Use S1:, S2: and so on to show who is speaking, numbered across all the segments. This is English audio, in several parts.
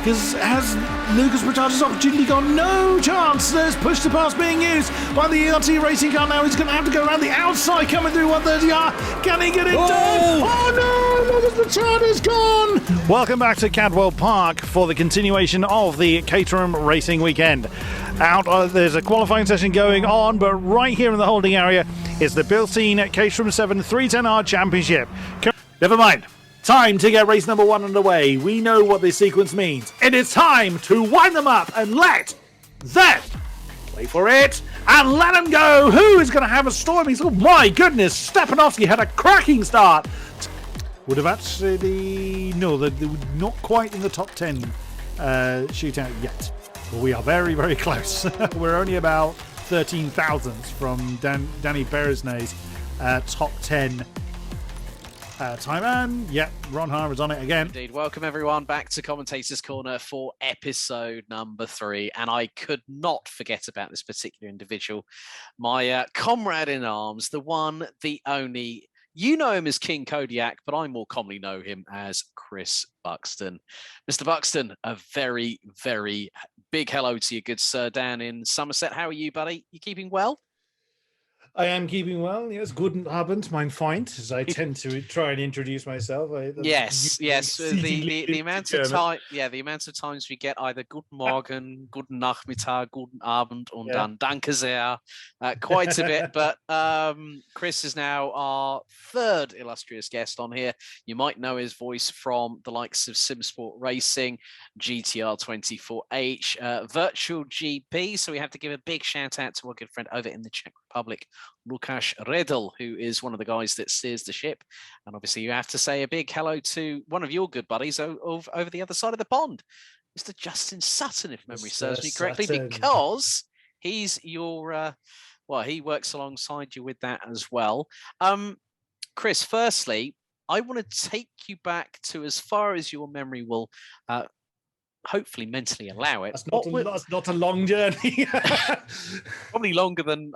S1: Because has Lucas Bertardi's opportunity gone? No chance. There's push to pass being used by the ERT racing car now. He's going to have to go around the outside coming through 130R. Can he get it done? Oh no, Lucas Bertardi's gone. Welcome back to Cadwell Park for the continuation of the Caterham Racing Weekend. There's a qualifying session going on, but right here in the holding area is the built-in Caterham 7 310R Championship. Never mind. Time to get race number 1 underway. We know what this sequence means. It is time to wind them up and let them, wait for it, and let them go. Who is going to have a stormy? Oh my goodness, Stepanovsky had a cracking start. Would have actually, no, they're not quite in the top 10 shootout yet. But we are very, very close. We're only about 13 thousandths from Danny Beresnay's top 10 time, and Ron Harmer is on it again.
S2: Indeed. Welcome everyone back to Commentator's Corner for episode number 3. And I could not forget about this particular individual, my comrade in arms, the one, the only. You know him as King Kodiak, but I more commonly know him as Chris Buxton. Mr. Buxton, a very, very big hello to you, good sir, down in Somerset. How are you, buddy? You keeping well?
S1: I am keeping well. Yes, guten Abend, mein Freund, as I tend to try and introduce myself.
S2: Yes. The amount of time, the amount of times we get either Guten Morgen, Guten Nachmittag, Guten Abend, und dann Danke sehr, quite a bit. But Chris is now our third illustrious guest on here. You might know his voice from the likes of SimSport Racing, GTR 24H, Virtual GP. So we have to give a big shout out to our good friend over in the Czech Republic, Lukáš Redl, who is one of the guys that steers the ship. And obviously you have to say a big hello to one of your good buddies over the other side of the pond, Mr. Justin Sutton, if memory serves me correctly, because he's your, he works alongside you with that as well. Chris, firstly, I want to take you back to as far as your memory will hopefully mentally allow it.
S1: That's not a long journey.
S2: Probably longer than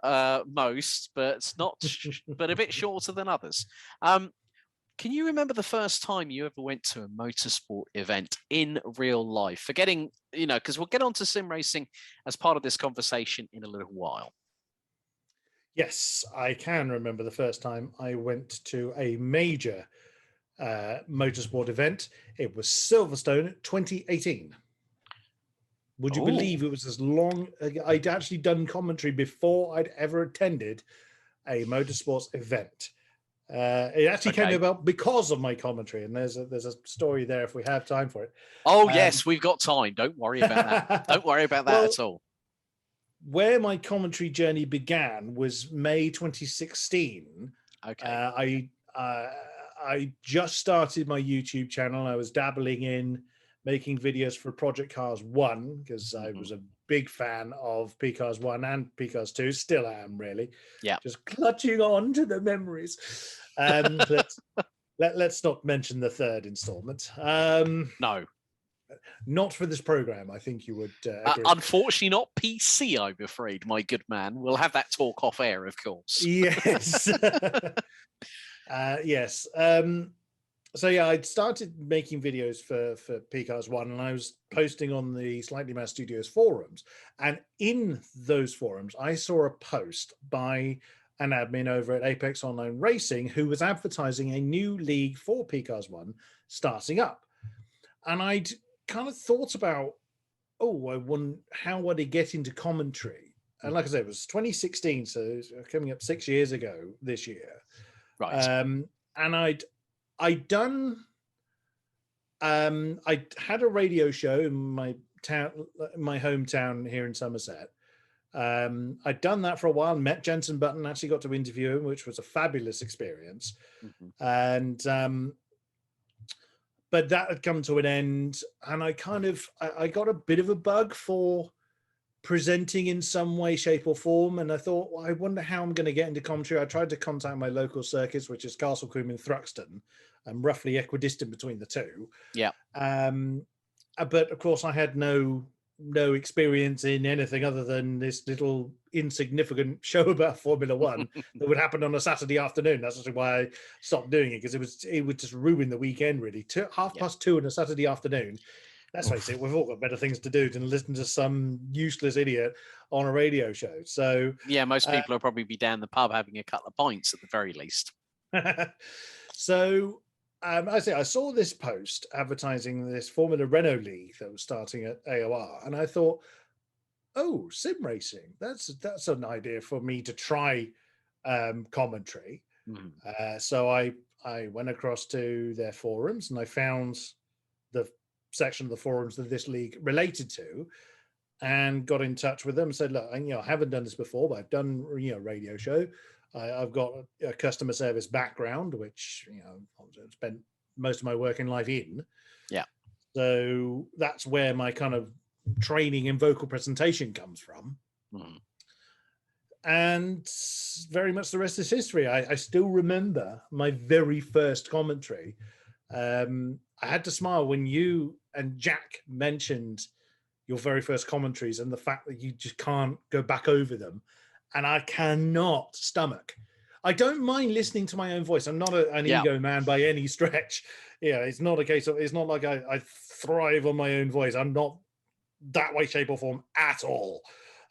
S2: most, but but a bit shorter than others. Can you remember the first time you ever went to a motorsport event in real life? Forgetting, because we'll get on to sim racing as part of this conversation in a little while.
S1: Yes, I can remember the first time I went to a major motorsport event. It was Silverstone 2018. Would you believe it was as long? I'd actually done commentary before I'd ever attended a motorsports event. It actually came about because of my commentary, and there's a story there if we have time for it.
S2: Oh yes, we've got time. Don't worry about that. Don't worry about that at all.
S1: Where my commentary journey began was May 2016. Okay. I just started my YouTube channel. I was dabbling in making videos for Project Cars 1 because I was a big fan of P-Cars 1 and P-Cars 2. Still am, really. Yeah. Just clutching on to the memories. Let's not mention the third installment.
S2: No.
S1: Not for this program, I think you would agree.
S2: Unfortunately, not PC, I'm afraid, my good man. We'll have that talk off air, of course.
S1: Yes. Yes. So I'd started making videos for P-Cars 1, and I was posting on the Slightly Mad Studios forums. And in those forums, I saw a post by an admin over at Apex Online Racing who was advertising a new league for P-Cars 1 starting up. And I'd kind of thought about, how would I get into commentary? And like I said, it was 2016, so it was coming up 6 years ago this year.
S2: Right.
S1: And I'd had a radio show in my hometown here in Somerset. I'd done that for a while, met Jensen Button, actually got to interview him, which was a fabulous experience. And but that had come to an end, and I got a bit of a bug for presenting in some way, shape, or form. And I thought, I wonder how I'm going to get into commentary. I tried to contact my local circuits, which is Castle Combe and Thruxton. I'm roughly equidistant between the two. Yeah. But of course, I had no experience in anything other than this little insignificant show about Formula One that would happen on a Saturday afternoon. That's actually why I stopped doing it, because it would just ruin the weekend, really. 2:30 on a Saturday afternoon. let's face it, we've all got better things to do than listen to some useless idiot on a radio show. So
S2: yeah, most people will probably be down the pub having a couple of pints at the very least.
S1: So I saw this post advertising this Formula Renault League that was starting at AOR, and I thought, oh, sim racing, that's an idea for me to try commentary. So I went across to their forums and I found the section of the forums that this league related to, and got in touch with them and said, look, I haven't done this before, but I've done radio show. I've got a customer service background, which I've spent most of my working life in.
S2: Yeah.
S1: So that's where my kind of training in vocal presentation comes from. And very much the rest is history. I still remember my very first commentary. I had to smile when you and Jack mentioned your very first commentaries and the fact that you just can't go back over them. And I cannot stomach. I don't mind listening to my own voice. I'm not an ego man by any stretch. It's not a case of, it's not like I thrive on my own voice. I'm not that way, shape or form at all.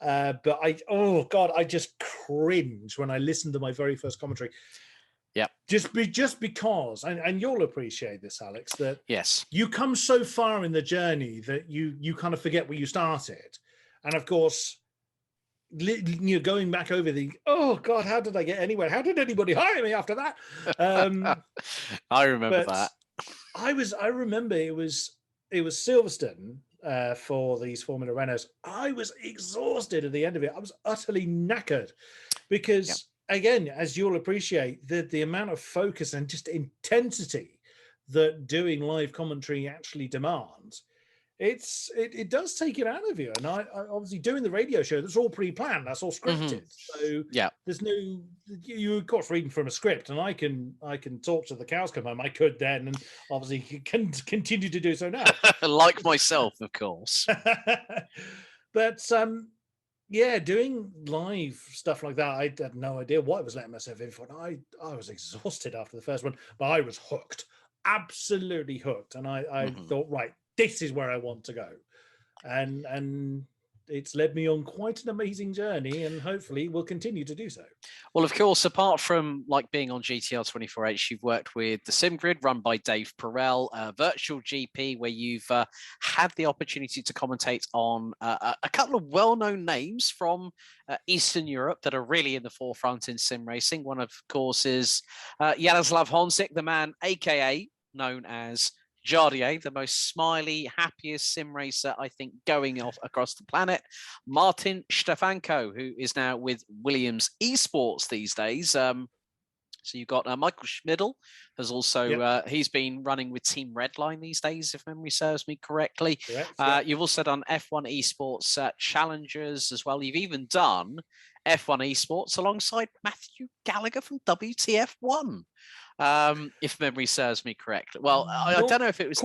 S1: But I just cringe when I listen to my very first commentary.
S2: Yeah.
S1: Just because, and you'll appreciate this, Alex, that
S2: yes,
S1: you come so far in the journey that you kind of forget where you started. And of course, going back over oh God, how did I get anywhere? How did anybody hire me after that?
S2: I remember that.
S1: I remember it was Silverstone for these Formula Renaults. I was exhausted at the end of it. I was utterly knackered because, again, as you'll appreciate, the amount of focus and just intensity that doing live commentary actually demands, it does take it out of you. And I obviously doing the radio show, that's all pre-planned, that's all scripted. So there's no, you of course reading from a script, and I can talk to the cows come home. I could then, and obviously can continue to do so now.
S2: Like myself, of course.
S1: But doing live stuff like that, I had no idea what I was letting myself in for. And I was exhausted after the first one, but I was hooked, absolutely hooked. And I thought, right, this is where I want to go. And it's led me on quite an amazing journey, and hopefully will continue to do so.
S2: Well, of course, apart from like being on GTR 24H, you've worked with the SimGrid run by Dave Perel, Virtual GP, where you've had the opportunity to commentate on a couple of well-known names from Eastern Europe that are really in the forefront in sim racing. One, of course, is Jaroslav Honzik, the man, aka known as Jardier, the most smiley, happiest sim racer, I think, going off across the planet. Martin Stefanko, who is now with Williams Esports these days. So you've got Michael Schmidl, has also, he's been running with Team Redline these days, if memory serves me correctly. Correct, You've also done F1 Esports Challengers as well. You've even done F1 Esports alongside Matthew Gallagher from WTF1. If memory serves me correctly. Well, I don't know if it was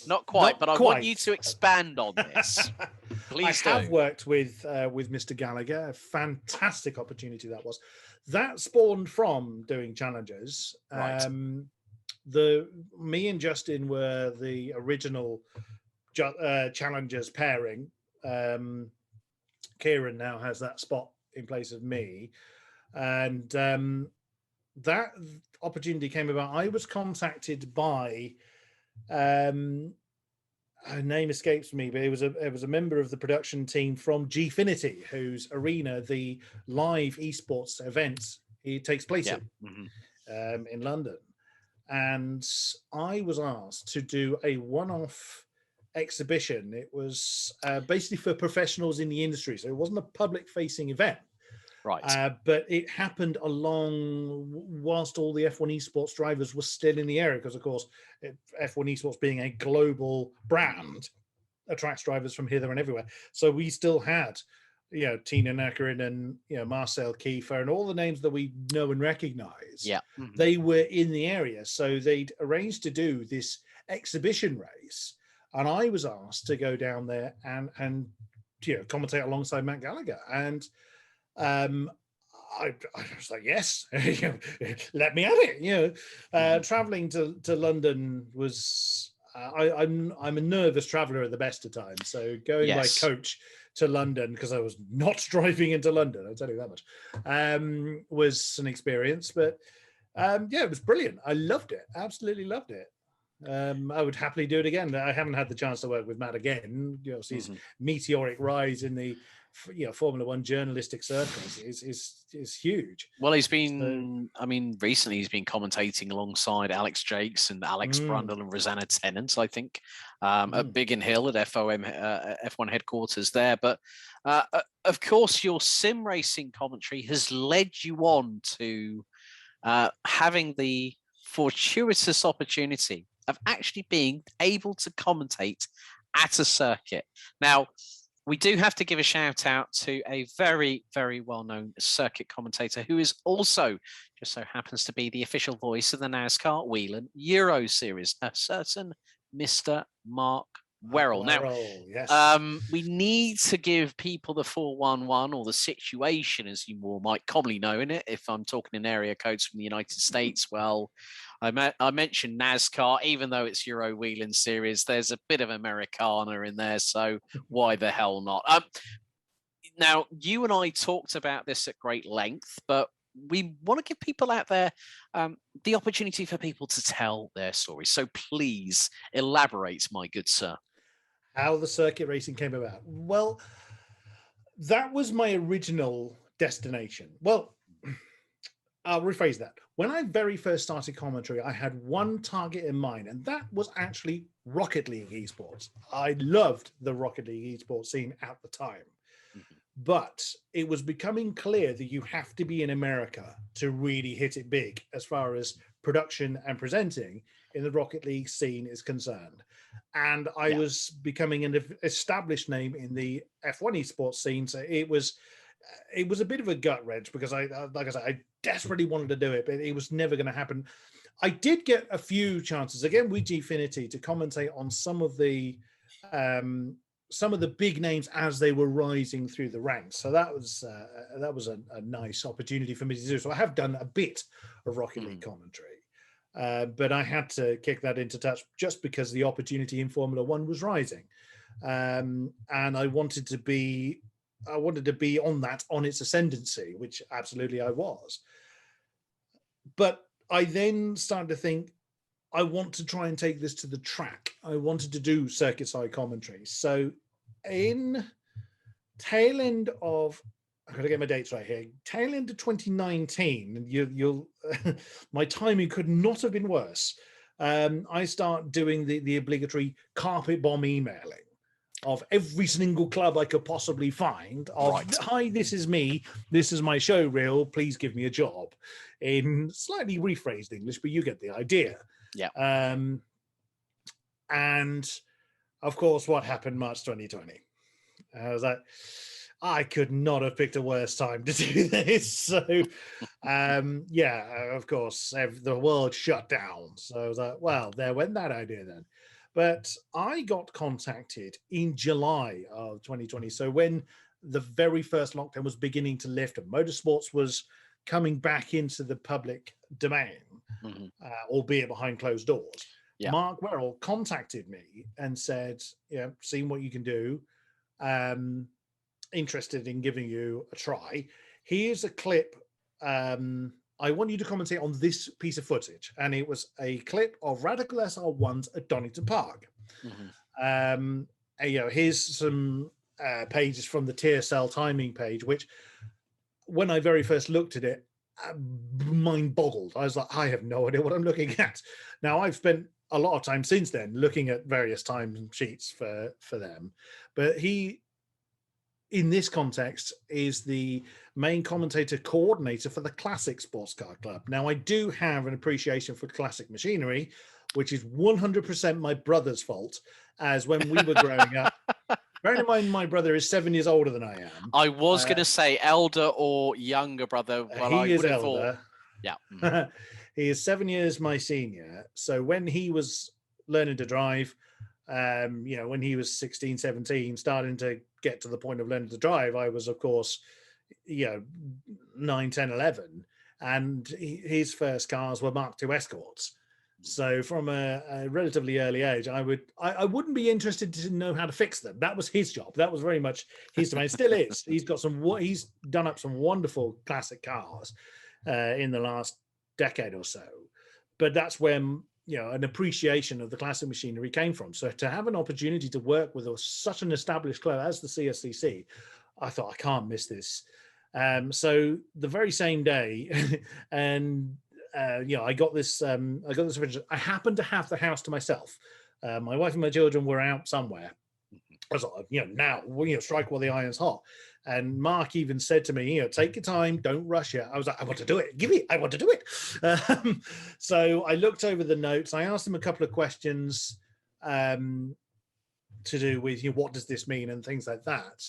S2: not quite, but I want you to expand on this. Please do.
S1: I have worked with Mr. Gallagher. A fantastic opportunity that was. That spawned from doing challenges.
S2: Right.
S1: Me and Justin were the original challengers pairing. Kieran now has that spot in place of me, and that opportunity came about. I was contacted by her name escapes me, but it was a member of the production team from Gfinity, whose arena the live esports events it takes place in London. And I was asked to do a one-off exhibition. It was basically for professionals in the industry, so it wasn't a public-facing event.
S2: Right.
S1: But it happened whilst all the F1 esports drivers were still in the area, because of course F1 esports being a global brand attracts drivers from here, there and everywhere. So we still had, Tina Nakarin and, Marcel Kiefer and all the names that we know and recognize.
S2: Yeah.
S1: They were in the area. So they'd arranged to do this exhibition race. And I was asked to go down there and commentate alongside Matt Gallagher. And I was like, yes, let me have it. Traveling to London was I'm a nervous traveller at the best of times. So going by coach to London, because I was not driving into London, I'll tell you that much, was an experience. But yeah, it was brilliant. I loved it. Absolutely loved it. I would happily do it again. I haven't had the chance to work with Matt again. You know, see his meteoric rise in the Formula One journalistic circles is huge.
S2: Well, he's been, I mean, recently he's been commentating alongside Alex Jakes and Alex Brundle and Rosanna Tennant, I think, at Biggin Hill at FOM F1 headquarters there. But of course, your sim racing commentary has led you on to having the fortuitous opportunity of actually being able to commentate at a circuit. Now, we do have to give a shout out to a very, very well-known circuit commentator who is also just so happens to be the official voice of the NASCAR Whelen Euro Series, a certain Mr. Mark Werrell. Now,
S1: yes.
S2: We need to give people the 411 or the situation, as you more might commonly know in it. If I'm talking in area codes from the United States, well, I mentioned NASCAR, even though it's Euro Wheeling Series, there's a bit of Americana in there, so why the hell not? Now, you and I talked about this at great length, but we want to give people out there the opportunity for people to tell their stories. So please elaborate, my good sir.
S1: How the circuit racing came about. Well, that was my original destination. Well, I'll rephrase that. When I very first started commentary, I had one target in mind, and that was actually Rocket League esports. I loved the Rocket League esports scene at the time. But it was becoming clear that you have to be in America to really hit it big as far as production and presenting in the Rocket League scene is concerned. And I was becoming an established name in the F1 esports scene. So it was a bit of a gut wrench because I desperately wanted to do it, but it was never going to happen. I did get a few chances again with Gfinity to commentate on some of the big names as they were rising through the ranks. So that was a nice opportunity for me to do. So I have done a bit of Rocket League commentary, but I had to kick that into touch just because the opportunity in Formula One was rising, and I wanted to be on its ascendancy, which absolutely I was. But I then started to think, I want to try and take this to the track. I wanted to do circuit side commentary. So in tail end of, I've got to get my dates right here, tail end of 2019, and you'll my timing could not have been worse. I start doing the obligatory carpet bomb emailing of every single club I could possibly find of, hi, this is me, this is my show reel, please give me a job, in slightly rephrased English, but you get the idea.
S2: Yeah.
S1: And of course, what happened March 2020? I was like, I could not have picked a worse time to do this. So, yeah, of course, the world shut down. So I was like, well, there went that idea then. But I got contacted in July of 2020. So when the very first lockdown was beginning to lift and motorsports was coming back into the public domain, albeit behind closed doors, Mark Werrell contacted me and said, seeing what you can do, interested in giving you a try. Here's a clip. I want you to commentate on this piece of footage. And it was a clip of Radical SR1s at Donington Park. Here's some pages from the TSL timing page, which when I very first looked at it, mind boggled. I was like, I have no idea what I'm looking at. Now, I've spent a lot of time since then looking at various time sheets for them. But he, in this context, is the main commentator coordinator for the Classic Sports Car Club. Now, I do have an appreciation for classic machinery, which is 100% my brother's fault, as when we were growing up. Bearing in mind, my brother is 7 years older than I am.
S2: I was going to say elder or younger brother. Well,
S1: he is elder.
S2: Yeah.
S1: He is 7 years my senior. So when he was learning to drive, when he was 16, 17, starting to get to the point of learning to drive, I was, of course, 9, 10, 11. And his first cars were Mark II Escorts. So from a relatively early age, I wouldn't be interested to know how to fix them. That was his job. That was very much his domain. Still is. He's done up some wonderful classic cars in the last decade or so. But that's when an appreciation of the classic machinery came from. So to have an opportunity to work with such an established club as the CSCC, I thought, I can't miss this. So the very same day, and I got this. I happened to have the house to myself. My wife and my children were out somewhere. I was like, now, strike while the iron's hot. And Mark even said to me, take your time, don't rush it. I was like, I want to do it. I want to do it. So I looked over the notes. I asked him a couple of questions to do with, what does this mean and things like that.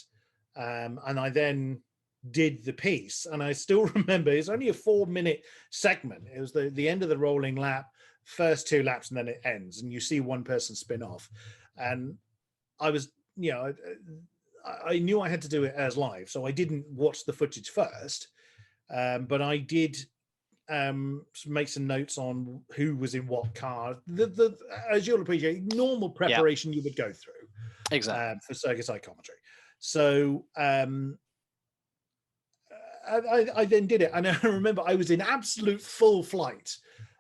S1: And I then did the piece. And I still remember it's only a 4-minute segment. It was the end of the rolling lap, first 2 laps, and then it ends. And you see one person spin off. And I was, I knew I had to do it as live, so I didn't watch the footage first, but I did make some notes on who was in what car. As you'll appreciate, normal preparation you would go through for circuit side commentary. So I then did it, and I remember I was in absolute full flight.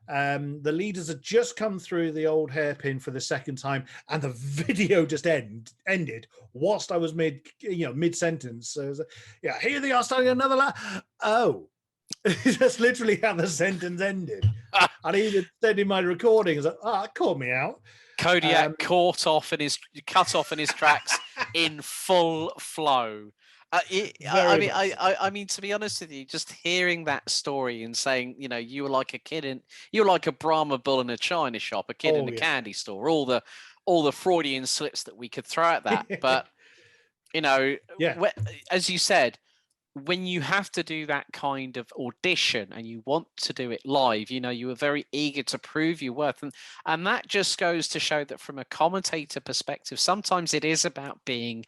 S1: The leaders had just come through the old hairpin for the second time, and the video just ended whilst I was mid sentence. So it was here they are starting another lap. Oh, that's literally how the sentence ended. And he even said in my recording, "It caught me out."
S2: Kodiak cut off in his tracks in full flow. I mean, to be honest with you, just hearing that story and saying, you were like a kid you were like a Brahma bull in a china shop, a kid in a candy store, all the Freudian slips that we could throw at that. But, as you said, when you have to do that kind of audition and you want to do it live, you were very eager to prove your worth. And that just goes to show that from a commentator perspective, sometimes it is about being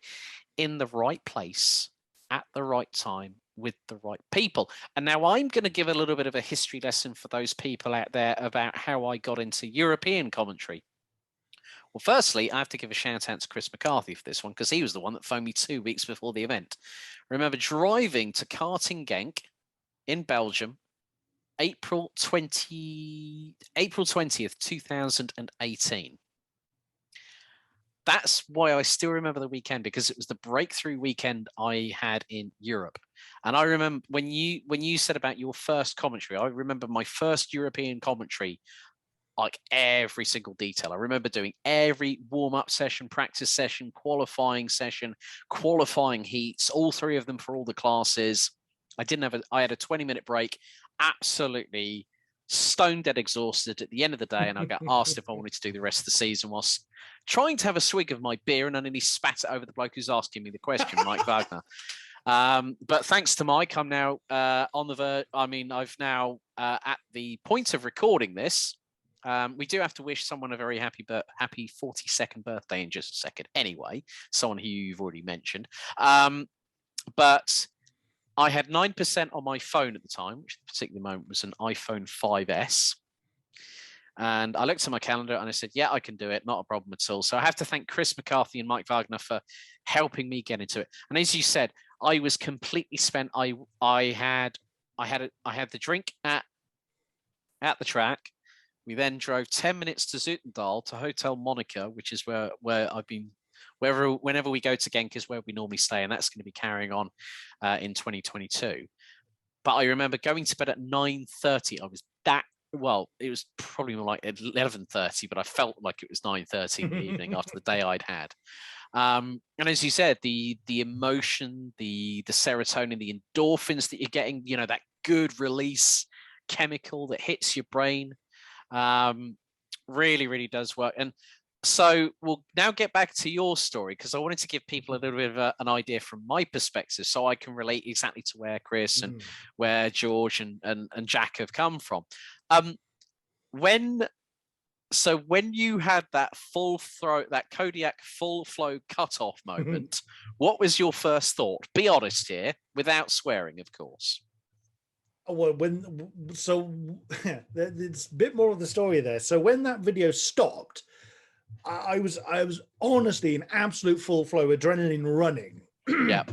S2: in the right place at the right time with the right people. And now I'm going to give a little bit of a history lesson for those people out there about how I got into European commentary. Well, firstly, I have to give a shout out to Chris McCarthy for this one, because he was the one that phoned me 2 weeks before the event. I remember driving to Karting Genk in Belgium, April 20th, 2018. That's why I still remember the weekend, because it was the breakthrough weekend I had in Europe. And I remember when you said about your first commentary, I remember my first European commentary, like every single detail. I remember doing every warm-up session, practice session, qualifying heats, all 3 of them for all the classes. I had a 20-minute break, absolutely stone dead exhausted at the end of the day, and I got asked if I wanted to do the rest of the season whilst trying to have a swig of my beer, and I nearly spat it over the bloke who's asking me the question, Mike Wagner. But thanks to Mike, I'm now on the verge. I mean, I've now at the point of recording this. We do have to wish someone a very happy 42nd birthday in just a second. Anyway, someone who you've already mentioned. But I had 9% on my phone at the time, which at the particular moment was an iPhone 5S. And I looked at my calendar and I said, yeah, I can do it. Not a problem at all. So I have to thank Chris McCarthy and Mike Wagner for helping me get into it. And as you said, I was completely spent. I had the drink at the track. We then drove 10 minutes to Zoetendaal to Hotel Monica, which is where I've been. Whenever we go to Genk is where we normally stay, and that's going to be carrying on in 2022. But I remember going to bed at 9:30. It was probably more like 11:30, but I felt like it was 9:30 in the evening after the day I'd had. And as you said, the emotion, the serotonin, the endorphins that you're getting, that good release chemical that hits your brain, really, really does work. And so we'll now get back to your story, because I wanted to give people a little bit of an idea from my perspective, so I can relate exactly to where Chris and where George and Jack have come from. When you had that that Kodiak full flow cutoff moment, what was your first thought? Be honest here, without swearing, of course.
S1: Well, it's a bit more of the story there. So when that video stopped, I was honestly in absolute full flow, adrenaline running.
S2: Yeah.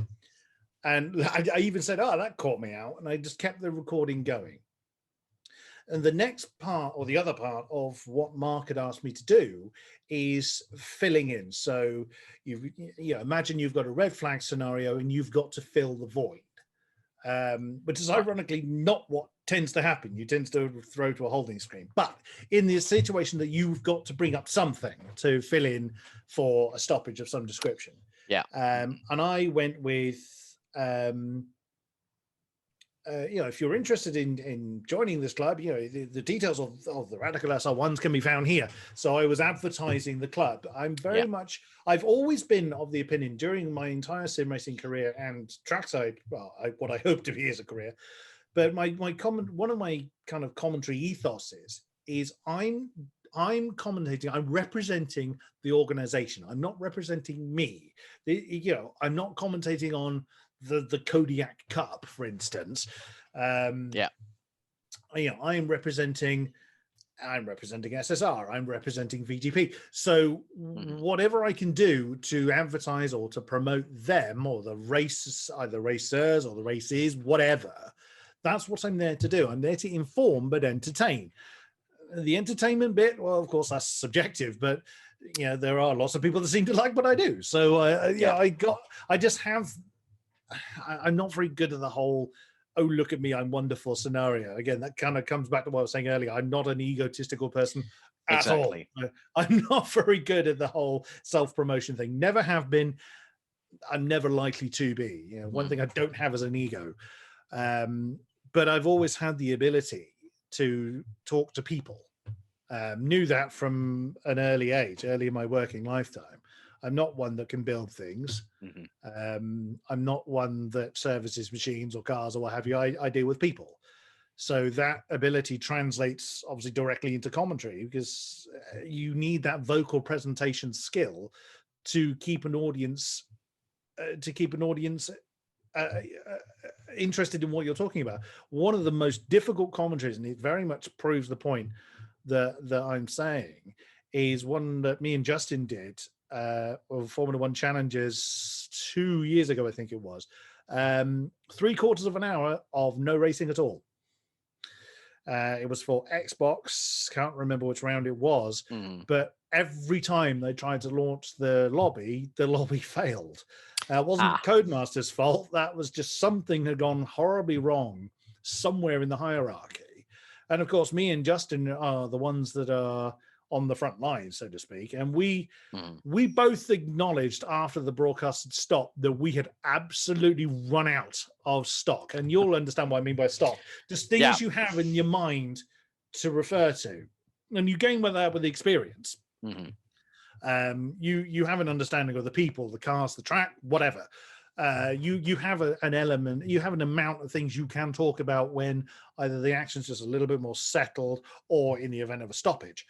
S1: And I even said, "Oh, that caught me out," and I just kept the recording going. And the next part, or the other part of what Mark had asked me to do, is filling in. So imagine you've got a red flag scenario and you've got to fill the void, which is ironically not what tends to happen. You tend to throw to a holding screen. But in the situation that you've got to bring up something to fill in for a stoppage of some description.
S2: Yeah.
S1: And I went with... if you're interested in joining this club, the details of the Radical SR1s can be found here. So I was advertising the club. I'm very much, I've always been of the opinion during my entire sim racing career and trackside, well, what I hope to be as a career, but one of my kind of commentary ethos is I'm commentating, I'm representing the organization. I'm not representing me. I'm not commentating on the Kodiak Cup, for instance. I'm representing SSR, I'm representing VGP. So whatever I can do to advertise or to promote them or the races, either racers or the races, whatever, that's what I'm there to do. I'm there to inform but entertain. The entertainment bit, well, of course, that's subjective, but there are lots of people that seem to like what I do. So I'm not very good at the whole, oh, look at me, I'm wonderful scenario. Again, that kind of comes back to what I was saying earlier. I'm not an egotistical person at all. I'm not very good at the whole self-promotion thing. Never have been. I'm never likely to be. One thing I don't have is an ego. But I've always had the ability to talk to people. Knew that from an early age, early in my working lifetime. I'm not one that can build things. I'm not one that services machines or cars or what have you. I deal with people. So that ability translates obviously directly into commentary, because you need that vocal presentation skill to keep an audience interested in what you're talking about. One of the most difficult commentaries, and it very much proves the point that I'm saying, is one that me and Justin did of Formula One Challenges 2 years ago, I think it was. 3/4 of an hour of no racing at all. It was for Xbox, can't remember which round it was, but every time they tried to launch the lobby failed. It wasn't Codemaster's fault. That was just something had gone horribly wrong somewhere in the hierarchy. And of course, me and Justin are the ones that are on the front line, so to speak. And we both acknowledged after the broadcast had stopped that we had absolutely run out of stock. And you'll understand what I mean by stock. Just things you have in your mind to refer to. And you gain that with the experience. You have an understanding of the people, the cars, the track, whatever. You have an element, you have an amount of things you can talk about when either the action's just a little bit more settled or in the event of a stoppage.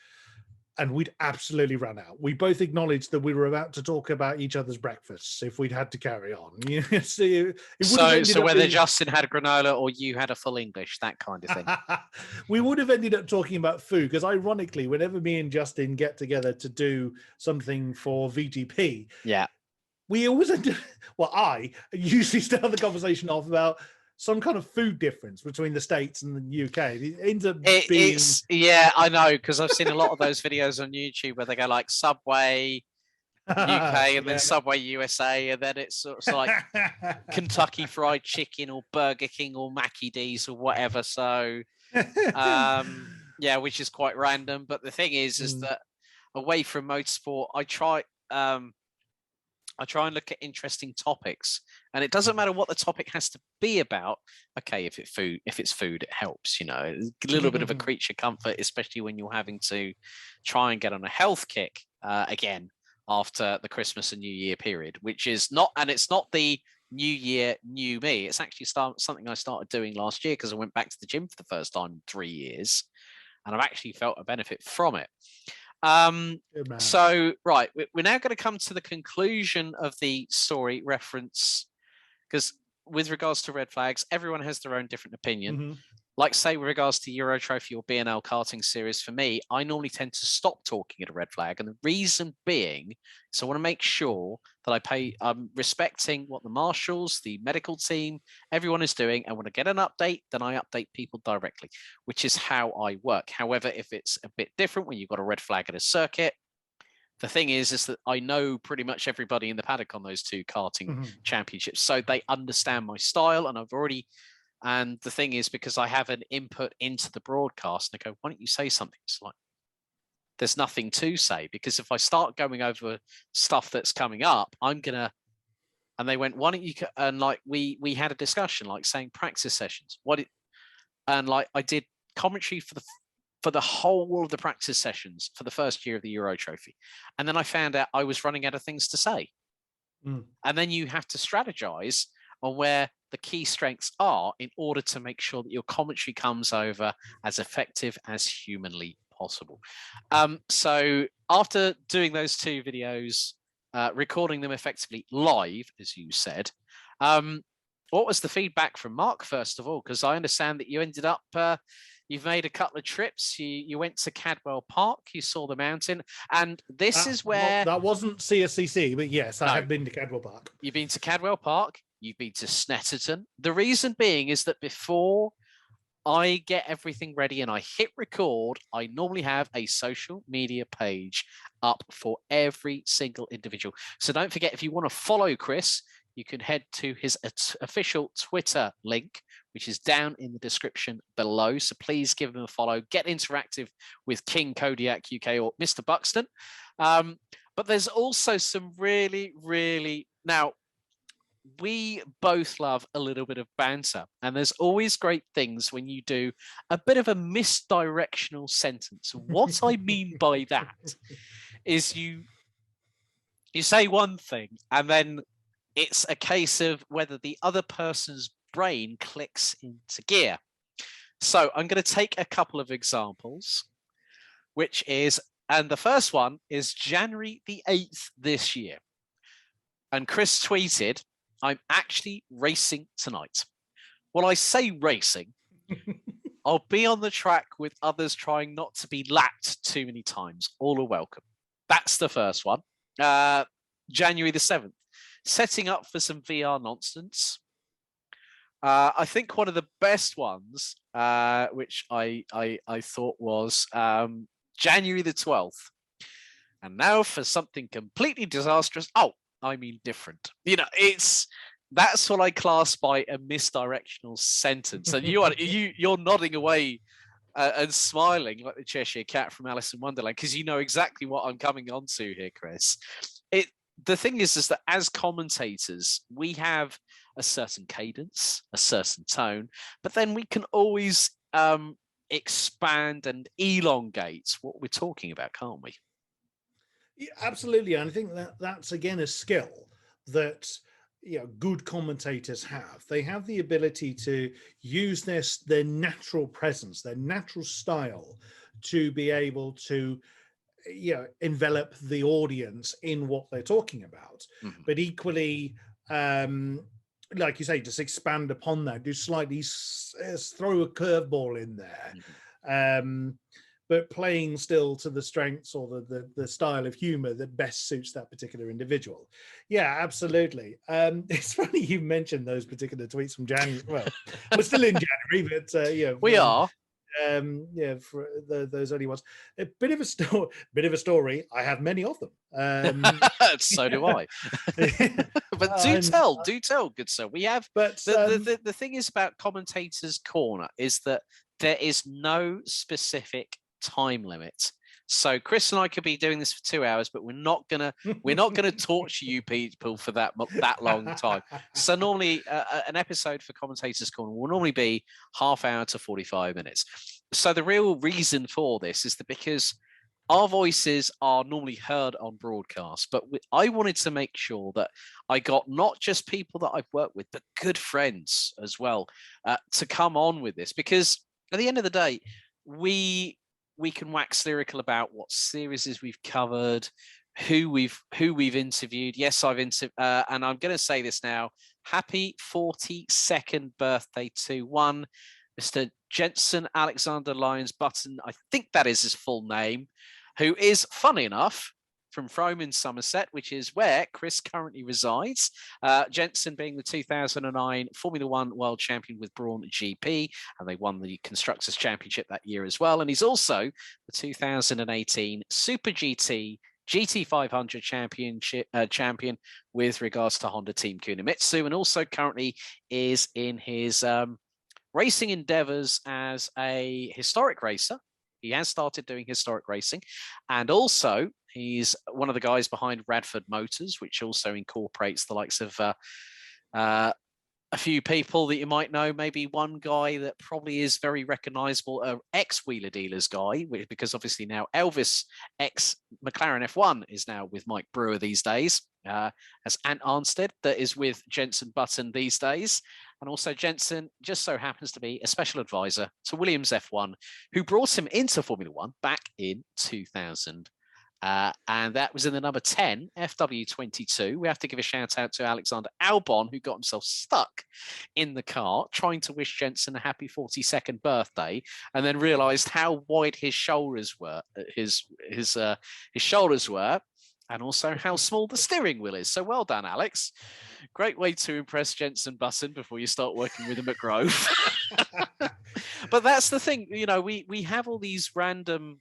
S1: And we'd absolutely run out. We both acknowledged that we were about to talk about each other's breakfasts if we'd had to carry on.
S2: So whether Justin had a granola or you had a full English, that kind of thing.
S1: We would have ended up talking about food, because ironically, whenever me and Justin get together to do something for VGP, we always end up, well, I usually start the conversation off about some kind of food difference between the States and the UK. It ends up being...
S2: I know, because I've seen a lot of those videos on YouTube where they go like Subway UK and then Subway USA, and then it's sort of like Kentucky Fried Chicken or Burger King or Mackie D's or whatever. So, which is quite random. But the thing is that away from motorsport, I try and look at interesting topics, and it doesn't matter what the topic has to be about. Okay, if it's food, it helps, a little bit of a creature comfort, especially when you're having to try and get on a health kick again after the Christmas and New Year period, which is not, and it's not the New Year, new me. It's actually something I started doing last year because I went back to the gym for the first time in 3 years, and I've actually felt a benefit from it. So we're now going to come to the conclusion of the story reference, because with regards to red flags, everyone has their own different opinion.
S1: Mm-hmm.
S2: Like, say, with regards to Euro Trophy or BNL karting series, for me, I normally tend to stop talking at a red flag. And the reason being, so I want to make sure that I'm respecting what the marshals, the medical team, everyone is doing. And when I get an update, then I update people directly, which is how I work. However, if it's a bit different when you've got a red flag at a circuit, the thing is that I know pretty much everybody in the paddock on those two karting championships. So they understand my style, and the thing is, because I have an input into the broadcast, and I go, why don't you say something? It's like, there's nothing to say, because if I start going over stuff that's coming up, I'm going to, and they went, why don't you, and like, we had a discussion, like saying practice sessions. And like, I did commentary for the whole of the practice sessions for the first year of the Euro Trophy. And then I found out I was running out of things to say. And then you have to strategize on where the key strengths are in order to make sure that your commentary comes over as effective as humanly possible. So after doing those two videos, recording them effectively live, as you said, what was the feedback from Mark, first of all? Because I understand that you ended up, you've made a couple of trips. You went to Cadwell Park, you saw the mountain, and this is where...
S1: That wasn't CSCC, but yes, I have been to Cadwell Park.
S2: You've been to Cadwell Park, you've been to Snetterton. The reason being is that before I get everything ready and I hit record, I normally have a social media page up for every single individual. So don't forget, if you want to follow Chris, you can head to his official Twitter link, which is down in the description below. So please give him a follow. Get interactive with King Kodiak UK or Mr. Buxton. But there's also some really, really... Now, we both love a little bit of banter, and there's always great things when you do a bit of a misdirectional sentence. What I mean by that is you say one thing, and then it's a case of whether the other person's brain clicks into gear. So I'm going to take a couple of examples, which is, and the first one is January the 8th this year. And Chris tweeted, I'm actually racing tonight. Well, I say racing. I'll be on the track with others trying not to be lapped too many times. All are welcome. That's the first one. January the 7th. Setting up for some VR nonsense. I think one of the best ones, which I thought was January the 12th. And now for something completely disastrous. Oh, I mean different. You know, that's what I class by a misdirectional sentence. And you're nodding away and smiling like the Cheshire Cat from Alice in Wonderland, because you know exactly what I'm coming on to here, Chris. The thing is that as commentators, we have a certain cadence, a certain tone, but then we can always expand and elongate what we're talking about, can't we?
S1: Yeah, absolutely. And I think that's again a skill that good commentators have. They have the ability to use their natural presence, their natural style, to be able to envelop the audience in what they're talking about. But equally, like you say, just expand upon that, do slightly throw a curveball in there. But playing still to the strengths or the style of humor that best suits that particular individual. Yeah, absolutely. It's funny you mentioned those particular tweets from January. Well, we're still in January, but
S2: we are.
S1: For those early ones. A bit of a story. I have many of them.
S2: So do I. But do tell, good sir. We have. But the thing is about Commentator's Corner is that there is no specific time limit. So Chris and I could be doing this for 2 hours, but we're not gonna torture you people for that long time. So normally an episode for Commentator's Corner will normally be half hour to 45 minutes. So the real reason for this is that because our voices are normally heard on broadcast, but I wanted to make sure that I got not just people that I've worked with, but good friends as well to come on with this, because at the end of the day, we can wax lyrical about what series we've covered, who we've interviewed. Yes, I've interviewed, and I'm going to say this now. Happy 42nd birthday to one Mr. Jensen Alexander Lyons Button. I think that is his full name, who is, funny enough, from Frome in Somerset, which is where Chris currently resides. Jensen being the 2009 Formula One World Champion with Braun GP, and they won the Constructors' Championship that year as well. And he's also the 2018 Super GT GT500 champion with regards to Honda Team Kunimitsu, and also currently is in his racing endeavors as a historic racer. He has started doing historic racing, and also he's one of the guys behind Radford Motors, which also incorporates the likes of a few people that you might know. Maybe one guy that probably is very recognizable, ex-Wheeler Dealers guy, because obviously now Elvis, ex-McLaren F1, is now with Mike Brewer these days, as Ant Armstead, that is with Jensen Button these days. And also Jensen just so happens to be a special advisor to Williams F1, who brought him into Formula One back in 2000. And that was in the number 10 FW22. We have to give a shout out to Alexander Albon, who got himself stuck in the car trying to wish Jensen a happy 42nd birthday, and then realized how wide his shoulders were, his shoulders were, and also how small the steering wheel is. So well done, Alex. Great way to impress Jensen Button before you start working with him at Grove. But that's the thing, you know, we have all these random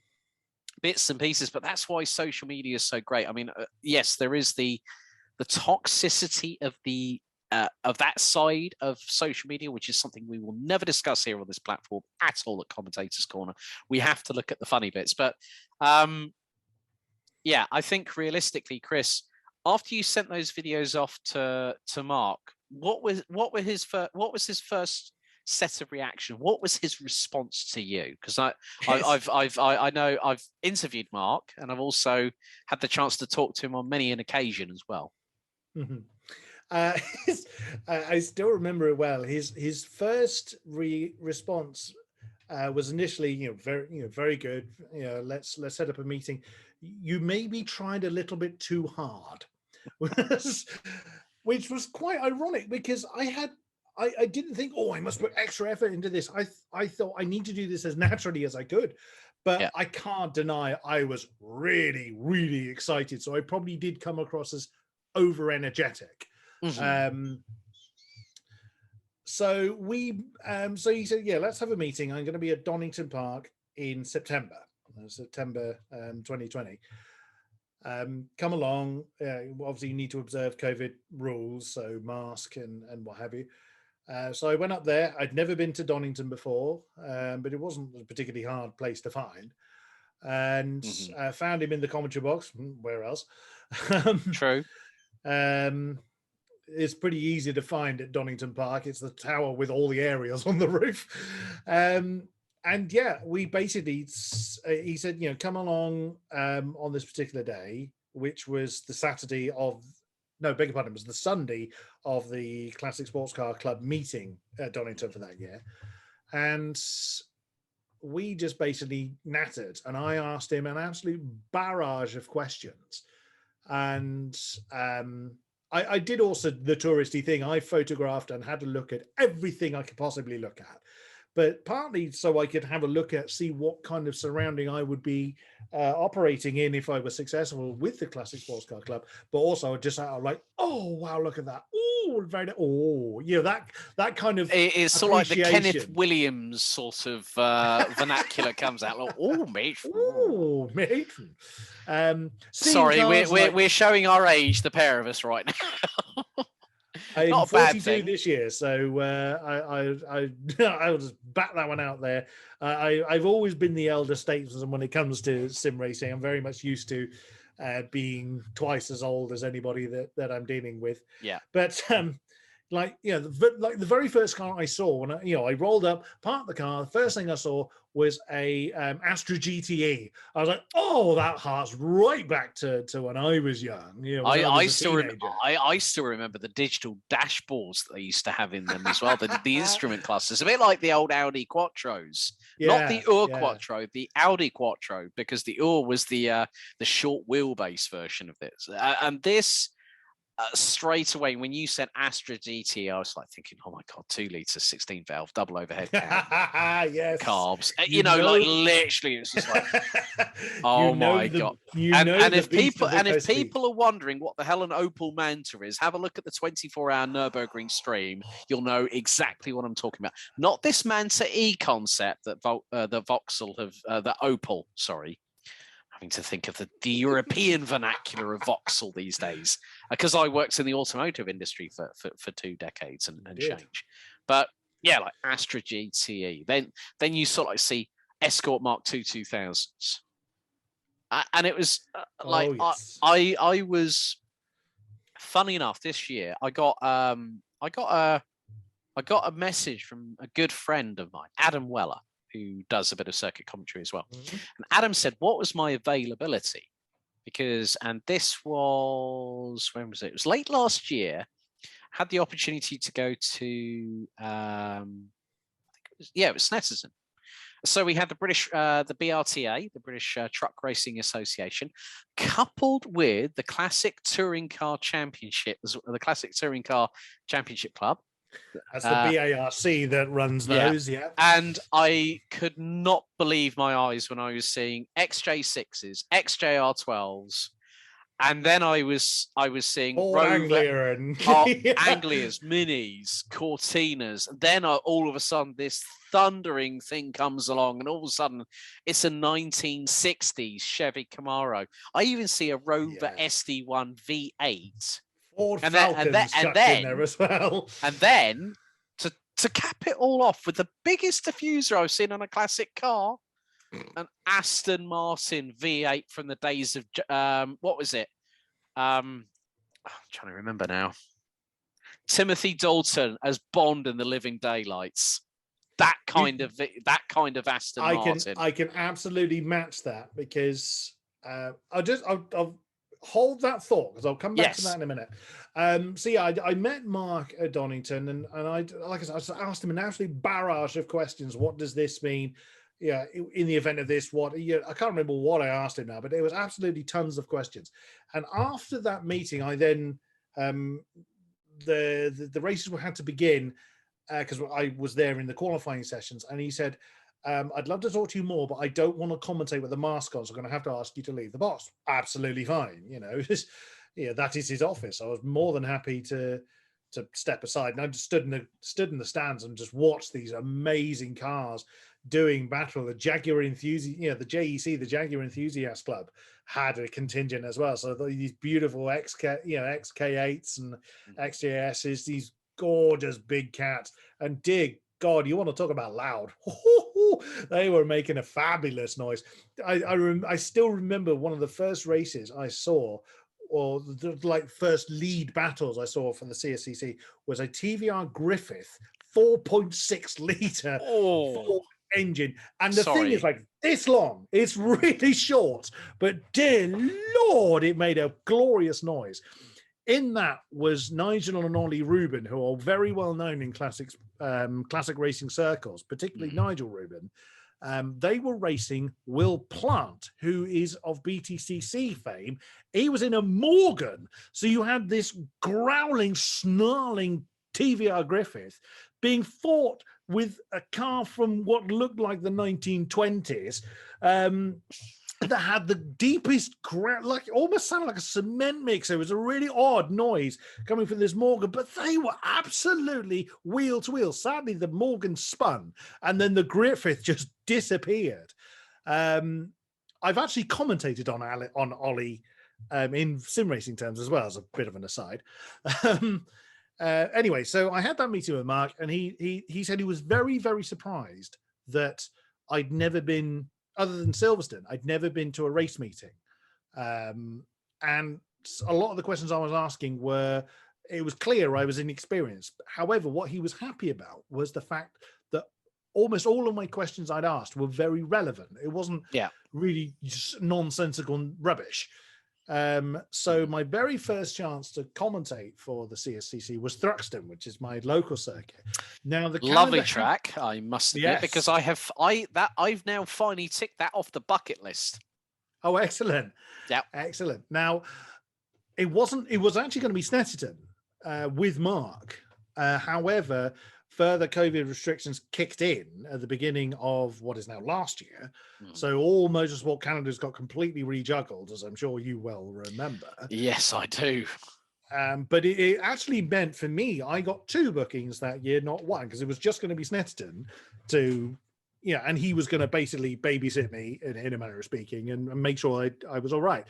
S2: bits and pieces, but that's why social media is so great. I mean, yes, there is the toxicity of of that side of social media, which is something we will never discuss here on this platform at all at Commentator's Corner. We have to look at the funny bits, but yeah, I think realistically, Chris, after you sent those videos off to Mark, what was his first set of reaction? What was his response to you? Because I know I've interviewed Mark, and I've also had the chance to talk to him on many an occasion as well.
S3: Mm-hmm. I still remember it well. His first response was initially, very good. Let's set up a meeting. You maybe tried a little bit too hard, which was quite ironic because I didn't think, oh, I must put extra effort into this. I thought I need to do this as naturally as I could, but yeah. I can't deny I was really, really excited. So I probably did come across as over energetic. Mm-hmm. So he said, yeah, let's have a meeting. I'm going to be at Donington Park in September 2020. Come along. Obviously, you need to observe COVID rules, so mask and what have you. So I went up there. I'd never been to Donington before, but it wasn't a particularly hard place to find. And found him in the commentary box. Where else?
S2: True.
S3: It's pretty easy to find at Donington Park. It's the tower with all the aerials on the roof. And yeah, we basically, he said, come along on this particular day, which was the Saturday of, no, beg your pardon, it was the Sunday of the Classic Sports Car Club meeting at Donington for that year. And we just basically nattered, and I asked him an absolute barrage of questions. And I did also the touristy thing. I photographed and had a look at everything I could possibly look at, but partly so I could have a look at, see what kind of surrounding I would be operating in if I was successful with the Classic Sports Car Club. But also just like, oh wow, look at that! Oh, that kind of.
S2: It's sort of like the Kenneth Williams sort of vernacular comes out. Like, oh, matron.
S3: Oh, matron.
S2: Sorry, we're showing our age, the pair of us, right now.
S3: I'm 42 this year, so I'll just bat that one out there. I've always been the elder statesman when it comes to sim racing. I'm very much used to being twice as old as anybody that I'm dealing with.
S2: Yeah.
S3: But like, like the very first car I saw when I rolled up, parked the car. The first thing I saw was a Astra GTE. I was like, oh, that harks right back to when I was young. When I was a teenager.
S2: I still remember the digital dashboards that they used to have in them as well. The instrument clusters, a bit like the old Audi Quattros, not the Quattro, the Audi Quattro, because the was the short wheelbase version of this, and this. Straight away, when you said Astra GT, I was like thinking, oh my God, 2 litres, 16 valve, double overhead cam,
S3: yes,
S2: carbs. Like literally, it's just like, oh my God. And if people are wondering what the hell an Opel Manta is, have a look at the 24-hour Nürburgring stream. You'll know exactly what I'm talking about. Not this Manta E concept that the Vauxhall have, the Opel, sorry. Having to think of the European vernacular of Vauxhall these days, because I worked in the automotive industry for 2 decades and change. But yeah, like Astra GTE. Then you sort of see Escort Mark II 2000s, and it was I was, funny enough, this year I got a message from a good friend of mine, Adam Weller, who does a bit of circuit commentary as well. Mm-hmm. And Adam said, what was my availability? And this was, when was it? It was late last year. I had the opportunity to go to, I think it was Snetterton. So we had the British, the BRTA, the British Truck Racing Association, coupled with the Classic Touring Car Championship, the Classic Touring Car Championship Club.
S3: That's the BARC that runs those, yeah.
S2: And I could not believe my eyes when I was seeing XJ6s, XJR12s, and then I was seeing
S3: Anglia
S2: Anglias, Minis, Cortinas. Then all of a sudden this thundering thing comes along, and all of a sudden it's a 1960s Chevy Camaro. I even see a Rover SD1 V8.
S3: And then there as well.
S2: And then to cap it all off with the biggest diffuser I've seen on a classic car, an Aston Martin V8 from the days of what was it? I'm trying to remember now. Timothy Dalton as Bond in The Living Daylights. That kind of Aston Martin.
S3: I can absolutely match that, because I'll hold that thought, because I'll come back to that in a minute. I met Mark at Donington, and I asked him an absolute barrage of questions. What does this mean? Yeah, in the event of this, what? I can't remember what I asked him now, but there was absolutely tons of questions. And after that meeting, I then the races had to begin, because I was there in the qualifying sessions, and he said, I'd love to talk to you more, but I don't want to commentate with the mask on, so I'm going to have to ask you to leave the box. Absolutely fine. That is his office. I was more than happy to step aside, and I just stood in the stands and just watched these amazing cars doing battle. The Jaguar Enthusiast, the JEC, the Jaguar Enthusiast Club, had a contingent as well. So these beautiful XK8s and XJSs, these gorgeous big cats, and dear God, you want to talk about loud. They were making a fabulous noise. I still remember one of the first races I saw, or the first lead battles I saw from the CSCC, was a TVR Griffith 4.6 litre Ford engine. And the thing is like this long. It's really short, but dear Lord, it made a glorious noise. In that was Nigel and Ollie Rubin, who are very well known in classic racing circles, particularly Nigel Rubin. They were racing Will Plant, who is of BTCC fame. He was in a Morgan. So you had this growling, snarling TVR Griffith being fought with a car from what looked like the 1920s. That had the deepest, almost sounded like a cement mixer. It was a really odd noise coming from this Morgan, but they were absolutely wheel to wheel. Sadly, the Morgan spun, and then the Griffith just disappeared. I've actually commentated on Ollie in sim racing terms as well, as a bit of an aside. Anyway, so I had that meeting with Mark, and he said he was very, very surprised that I'd never been, other than Silverstone, I'd never been to a race meeting. And a lot of the questions I was asking were it was clear I was inexperienced. However, what he was happy about was the fact that almost all of my questions I'd asked were very relevant. It wasn't really just nonsensical rubbish. So my very first chance to commentate for the CSCC was Thruxton, which is my local circuit. Now the
S2: lovely track, I must admit, because I've now finally ticked that off the bucket list.
S3: Oh, excellent!
S2: Yeah,
S3: excellent. Now it was actually going to be Snetterton with Mark. However, further COVID restrictions kicked in at the beginning of what is now last year. So all Motorsport Canada's got completely rejuggled, as I'm sure you well remember.
S2: Yes, I do.
S3: But it actually meant for me, I got 2 bookings that year, not 1, because it was just going to be Snetterton and he was going to basically babysit me in a manner of speaking and make sure I was all right.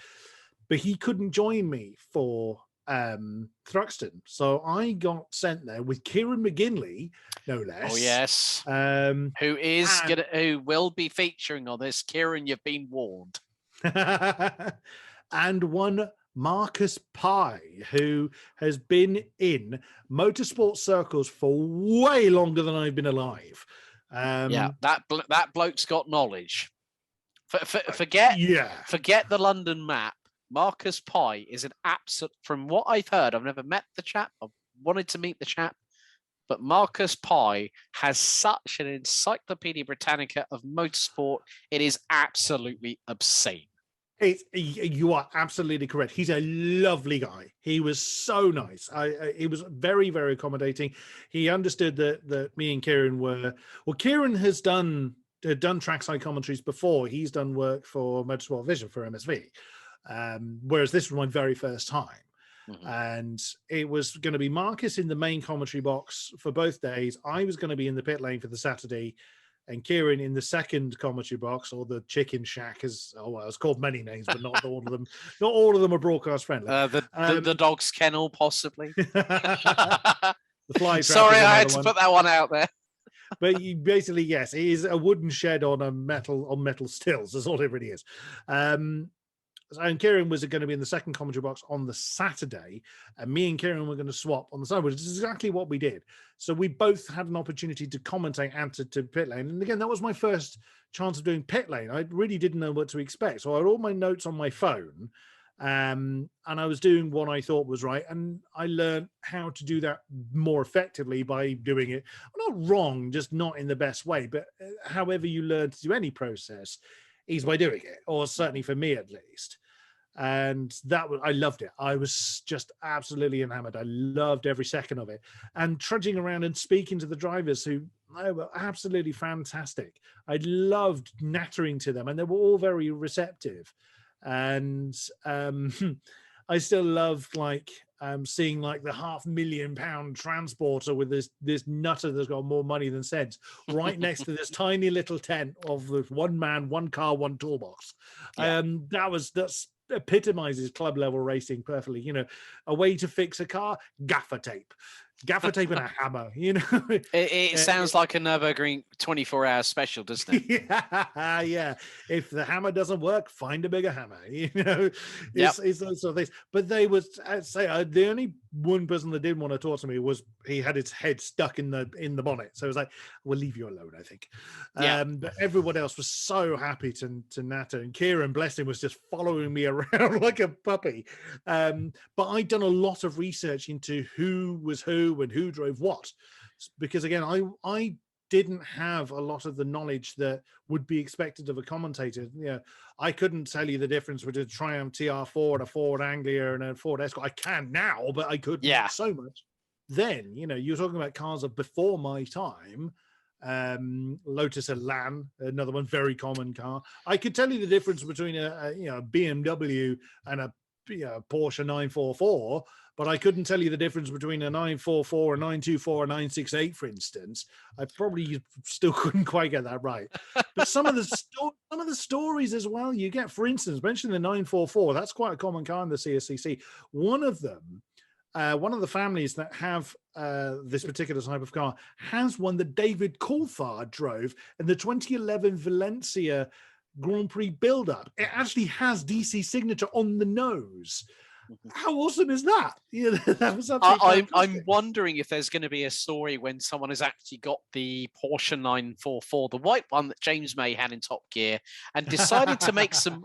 S3: But he couldn't join me for Thruxton, so I got sent there with Kieran McGinley, no less.
S2: Oh yes, who will be featuring on this. Kieran, you've been warned.
S3: And one Marcus Pye, who has been in motorsport circles for way longer than I've been alive.
S2: That bloke's got knowledge. Forget the London map. Marcus Pye is an absolute, from what I've heard, I've never met the chap, I've wanted to meet the chap, but Marcus Pye has such an Encyclopedia Britannica of motorsport, it is absolutely obscene.
S3: You are absolutely correct. He's a lovely guy. He was so nice. He was very, very accommodating. He understood that me and Kieran were, well, Kieran had done trackside commentaries before. He's done work for Motorsport Vision for MSV. Whereas this was my very first time. And it was going to be Marcus in the main commentary box for both days. I was going to be in the pit lane for the Saturday, and Kieran in the second commentary box, or the chicken shack, as it's called many names, but not all of them. Not all of them are broadcast friendly.
S2: The dog's kennel, possibly.
S3: The fly trap.
S2: Sorry, I had to put that one out there.
S3: But basically, yes, it is a wooden shed on metal stills. That's all it really is. And Kieran was going to be in the second commentary box on the Saturday, and me and Kieran were going to swap on the Sunday, which is exactly what we did. So we both had an opportunity to commentate and to pit lane. And again, that was my first chance of doing pit lane. I really didn't know what to expect. So I had all my notes on my phone, and I was doing what I thought was right. And I learned how to do that more effectively by doing it, well, not wrong, just not in the best way, but however you learn to do any process is by doing it, or certainly for me at least. And I loved it. I was just absolutely enamored. I loved every second of it. And trudging around and speaking to the drivers who were absolutely fantastic. I loved nattering to them, and they were all very receptive. And I still loved seeing the £500,000 transporter with this nutter that's got more money than sense right next to this tiny little tent of this one man, one car, one toolbox. That's epitomizes club level racing perfectly. A way to fix a car, gaffer tape and a hammer.
S2: It sounds like a Nürburgring 24-hour special, doesn't it?
S3: Yeah. If the hammer doesn't work, find a bigger hammer. It's those sort of things. But they was, I'd say, the only one person that didn't want to talk to me was he had his head stuck in the bonnet. So it was like, we'll leave you alone, I think. But everyone else was so happy to natter, and Kieran, bless him, was just following me around like a puppy. But I'd done a lot of research into who was who and who drove what, because again, I didn't have a lot of the knowledge that would be expected of a commentator. I couldn't tell you the difference between a Triumph TR4 and a Ford Anglia and a Ford Escort. I can now, but I couldn't so much then. You're talking about cars of before my time. Lotus Elan, another one, very common car. I could tell you the difference between a BMW and a Porsche 944, but I couldn't tell you the difference between a 944, a 924, a 968, for instance. I probably still couldn't quite get that right. But some of the stories as well you get, for instance, mentioning the 944, that's quite a common car in the CSCC. One of the families that have this particular type of car has one that David Coulthard drove in the 2011 Valencia Grand Prix build-up. It actually has DC signature on the nose. How awesome is that? Yeah, that was
S2: I'm wondering if there's going to be a story when someone has actually got the Porsche 944, the white one that James May had in Top Gear, and decided to make some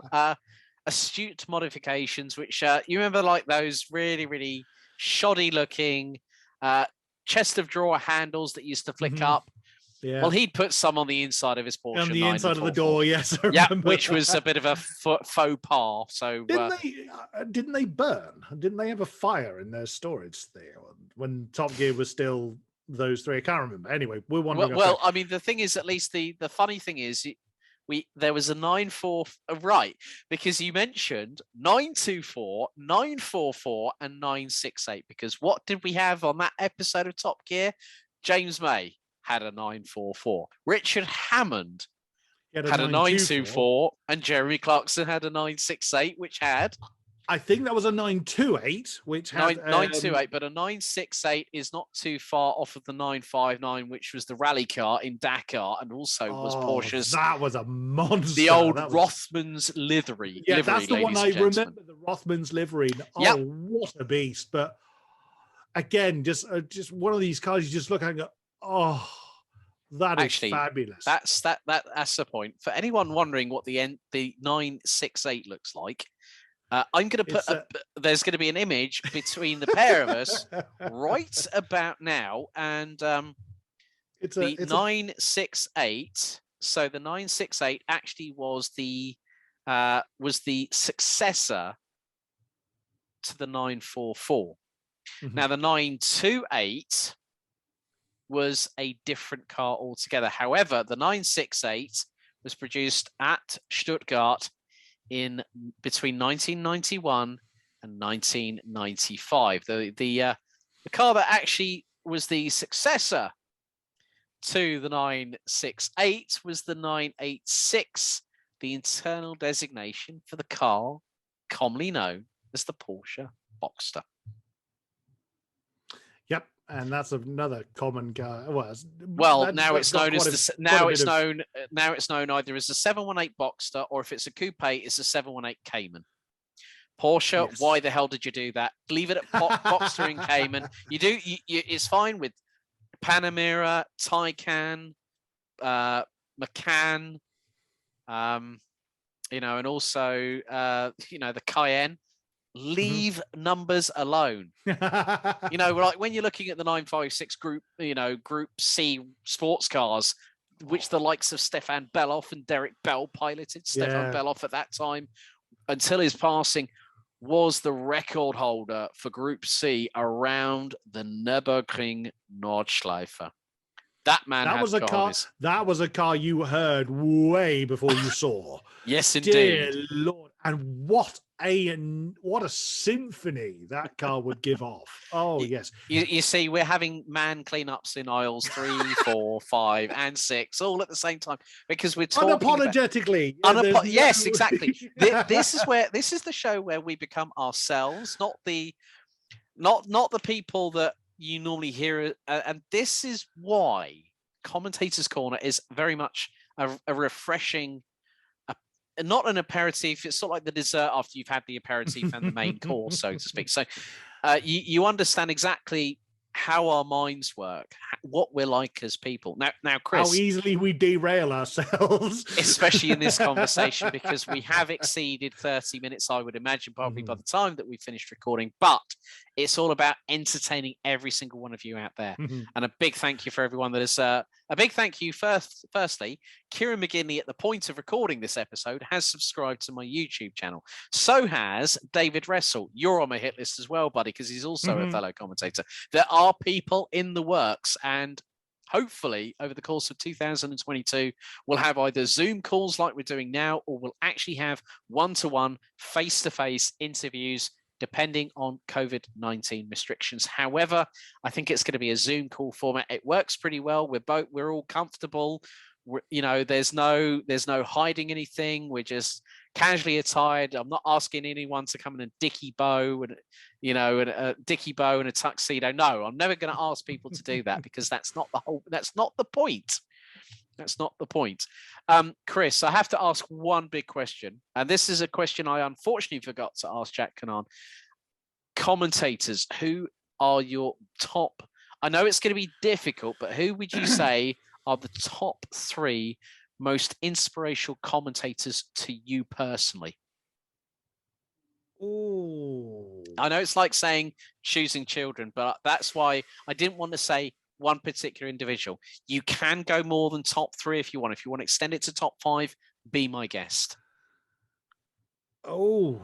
S2: astute modifications, which you remember, like those really, really shoddy looking chest of drawer handles that used to flick up.
S3: Yeah.
S2: Well, he'd put some on the inside of his Porsche.
S3: On the inside of the door, yes.
S2: Yeah, which was a bit of a faux pas. So
S3: didn't they burn? Didn't they have a fire in their storage there when Top Gear was still those three? I can't remember. Anyway, we're wondering.
S2: Well, I mean, the thing is, at least the funny thing is, there was a 944, right? Because you mentioned 924, 944, and 968. Because what did we have on that episode of Top Gear? James May had a 944. Richard Hammond had a 924, and Jeremy Clarkson had a 968, which had.
S3: I think that was a 928, which had
S2: 928, but a 968 is not too far off of the 959, which was the rally car in Dakar, and also was Porsche's.
S3: That was a monster.
S2: The old Rothmans livery.
S3: Yeah, that's the one I remember. The Rothmans livery. Oh, what a beast! But again, just one of these cars you just look at and go, oh, that is fabulous.
S2: That's the point. For anyone wondering what the 968 looks like, I'm going to put. There's going to be an image between the pair of us right about now, and it's the 968. So the 968 actually was the successor to the 944. Now the 928 was a different car altogether. However, the 968 was produced at Stuttgart in between 1991 and 1995. The car that actually was the successor to the 968 was the 986, the internal designation for the car commonly known as the Porsche Boxster.
S3: Yep, and that's another common car.
S2: Now it's known either as the 718 Boxster, or if it's a coupe, it's a 718 Cayman. Porsche, yes. Why the hell did you do that? Leave it at Boxster and Cayman. It's fine with Panamera, Taycan, Macan, and also the Cayenne. Leave numbers alone. Like when you're looking at the 956 group C sports cars, which the likes of Stefan Beloff and Derek Bell piloted. Stefan Beloff at that time, until his passing, was the record holder for Group C around the Nürburgring Nordschleife. That man
S3: that was a car. That was a car you heard way before you saw.
S2: Yes, indeed.
S3: Dear Lord, and what a symphony that car would give off. Oh, yes.
S2: You see, we're having man cleanups in aisles 3, 4, 5, and 6 all at the same time because we're talking
S3: unapologetically.
S2: Yes, exactly. This is the show where we become ourselves, not the people that you normally hear. And this is why Commentator's Corner is very much a refreshing. Not an aperitif. It's sort of like the dessert after you've had the aperitif and the main course, so to speak. So you understand exactly how our minds work, what we're like as people. Now, Chris,
S3: how easily we derail ourselves,
S2: especially in this conversation, because we have exceeded 30 minutes, I would imagine, probably by the time that we finished recording. But it's all about entertaining every single one of you out there. And a big thank you for everyone that is a big thank you firstly, Kieran McGinley at the point of recording this episode has subscribed to my YouTube channel. So has David Wrestle. You're on my hit list as well, buddy, because he's also a fellow commentator. There are people in the works, and hopefully over the course of 2022, we'll have either Zoom calls like we're doing now, or we'll actually have one-to-one, face-to-face interviews depending on COVID-19 restrictions. However, I think it's going to be a Zoom call format. It works pretty well. We're all comfortable. There's no hiding anything. We're just casually attired. I'm not asking anyone to come in a dicky bow and a dicky bow and a tuxedo. No, I'm never going to ask people to do that because that's not the point. That's not the point. Chris, I have to ask one big question. And this is a question I unfortunately forgot to ask Jack Canaan. commentators, who are your top? I know it's going to be difficult, but who would you say are the top 3 most inspirational commentators to you personally?
S3: Oh,
S2: I know it's like saying choosing children, but that's why I didn't want to say one particular individual. You can go more than top 3 if you want. If you want to extend it to top 5, be my guest.
S3: Oh,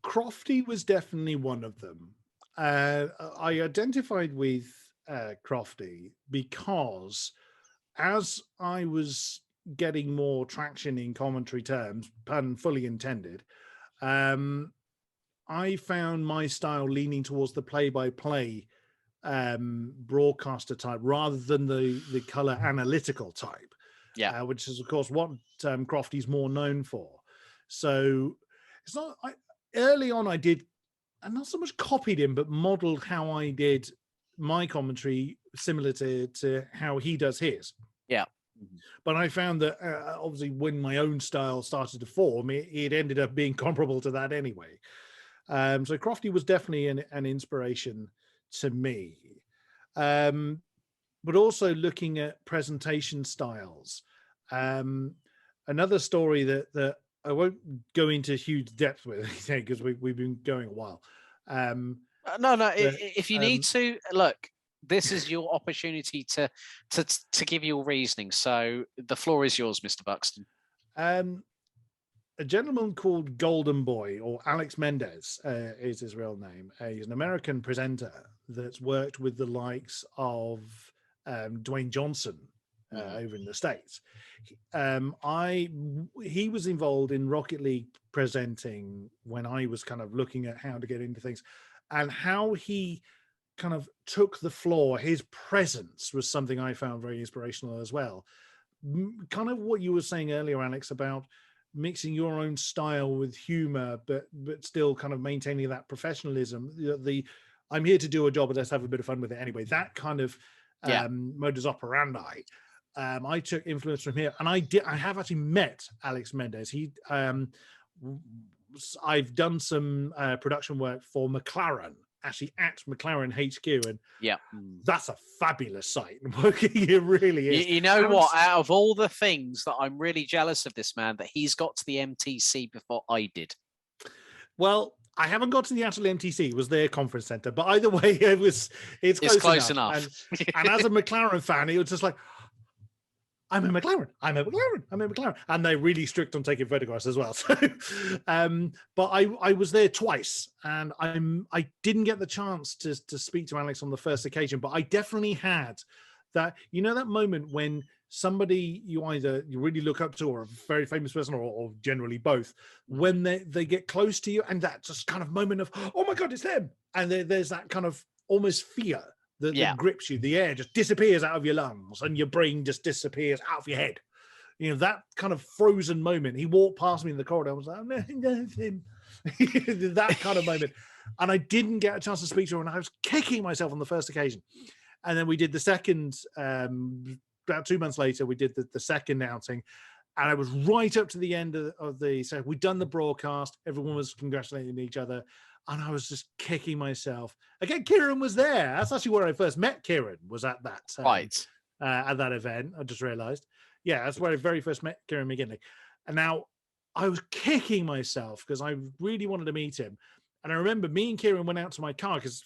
S3: Crofty was definitely one of them. I identified with Crofty because as I was getting more traction in commentary terms, pun fully intended, I found my style leaning towards the play-by-play broadcaster type rather than the color analytical type.
S2: Yeah,
S3: which is of course what Crofty's more known for. So it's not. Early on, I did, and not so much copied him, but modeled how I did my commentary similar to how he does his.
S2: Yeah.
S3: But I found that obviously when my own style started to form, it ended up being comparable to that anyway. So Crofty was definitely an inspiration to me. But also looking at presentation styles. Another story that I won't go into huge depth with because we've been going a while.
S2: No. If you need to, look, this is your opportunity to give your reasoning. So the floor is yours, Mr. Buxton.
S3: A gentleman called Golden Boy, or Alex Mendez is his real name. He's an American presenter that's worked with the likes of Dwayne Johnson over in the States. He was involved in Rocket League presenting when I was kind of looking at how to get into things, and how he kind of took the floor. His presence was something I found very inspirational as well. Kind of what you were saying earlier, Alex, about mixing your own style with humor, but still kind of maintaining that professionalism. I'm here to do a job, but let's have a bit of fun with it anyway. That kind of modus operandi. I took influence from here, and I have actually met Alex Mendez. I've done some production work for McLaren, actually at McLaren HQ, and that's a fabulous site. It really is.
S2: You know what? Out of all the things that I'm really jealous of this man, that he's got to the MTC before I did.
S3: Well, I haven't got to the actual MTC. It was their conference center, but either way, it's close enough. And as a McLaren fan, it was just like, I'm a McLaren. And they're really strict on taking photographs as well. So, but I was there twice, and I didn't get the chance to speak to Alex on the first occasion, but I definitely had that, that moment when somebody you really look up to, or a very famous person, or generally both, when they get close to you, and that just kind of moment of, oh my God, it's them. And there's that kind of almost fear that grips you. The air just disappears out of your lungs, and your brain just disappears out of your head. That kind of frozen moment. He walked past me in the corridor. I was like, no, it's him. That kind of moment. And I didn't get a chance to speak to her, and I was kicking myself on the first occasion. And then we did the second, about 2 months later, we did the second outing. And I was right up to the end of so we'd done the broadcast. Everyone was congratulating each other. And I was just kicking myself. Again, Kieran was there. That's actually where I first met Kieran, was at that at that event. I just realized. Yeah, that's where I very first met Kieran McGinley. And now I was kicking myself because I really wanted to meet him. And I remember me and Kieran went out to my car because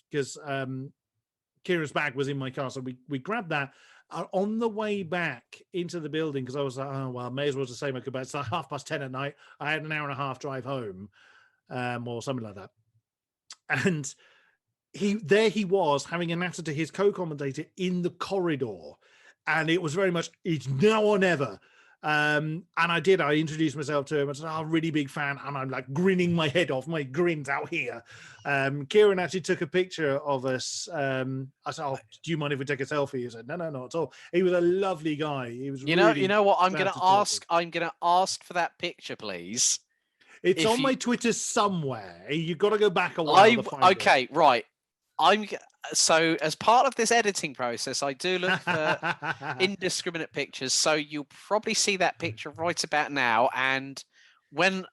S3: Kieran's bag was in my car. So we grabbed that. On the way back into the building, because I was like, oh, well, may as well just say my goodbye. It's like 10:30 at night. I had an hour and a half drive home, or something like that. And he was having a natter to his co-commentator in the corridor, and it was very much, it's now or never. And I introduced myself to him. I said, oh, really big fan. And I'm like grinning my head off. My grin's out here. Kieran actually took a picture of us. I said, oh, do you mind if we take a selfie? He said, no, not at all. He was a lovely guy. He was
S2: you know what? I'm going to ask for that picture, please.
S3: It's on my Twitter somewhere. You've got to go back a while to find it.
S2: Right. So as part of this editing process, I do look for indiscriminate pictures. So you'll probably see that picture right about now. And when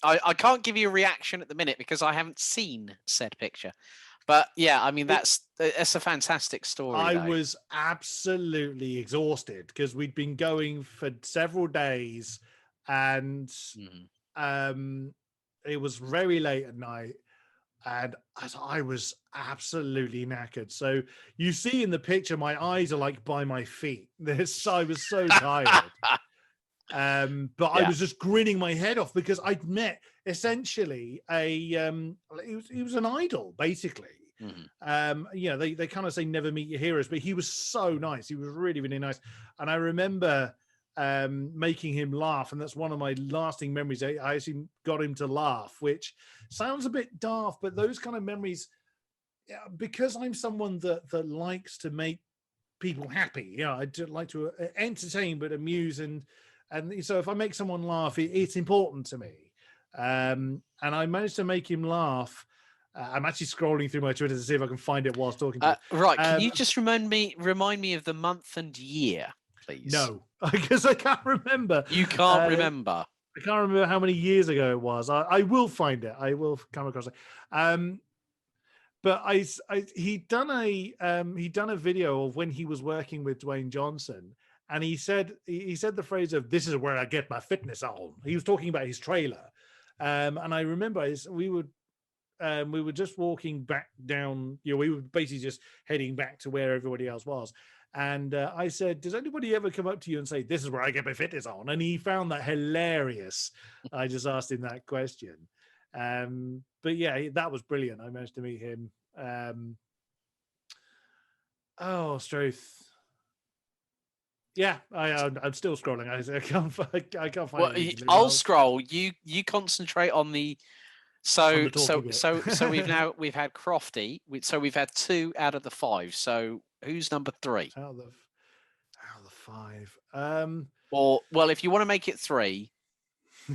S2: I can't give you a reaction at the minute because I haven't seen said picture. But yeah, I mean that's a fantastic story.
S3: I was absolutely exhausted because we'd been going for several days, and it was very late at night, and I was absolutely knackered. So you see in the picture, my eyes are like by my feet. I was so tired. But I was just grinning my head off because I'd met essentially he was an idol, basically. They kind of say never meet your heroes, but he was so nice. He was really, really nice. And I remember making him laugh, and that's one of my lasting memories. I actually got him to laugh, which sounds a bit daft, but those kind of memories, because I'm someone that likes to make people happy. I do like to entertain but amuse, and so if I make someone laugh, it's important to me. And I managed to make him laugh. I'm actually scrolling through my Twitter to see if I can find it whilst talking to you.
S2: Right, can you just remind me of the month and year, please?
S3: No, because I can't remember.
S2: You can't remember?
S3: I can't remember how many years ago it was. I will find it. I will come across it. But he'd done a video of when he was working with Dwayne Johnson, and he said the phrase of "This is where I get my fitness on." He was talking about his trailer, and I remember we were just walking back down. We were basically just heading back to where everybody else was. And I said, "Does anybody ever come up to you and say, 'This is where I get my fitness on'?" And he found that hilarious. I just asked him that question. But yeah, that was brilliant. I managed to meet him. Struth. Yeah, I'm still scrolling. I can't find it.
S2: I'll scroll. You concentrate on the. So we've had Crofty. So we've had 2 out of the 5. So who's number 3?
S3: Out of the 5.
S2: Well, if you want to make it 3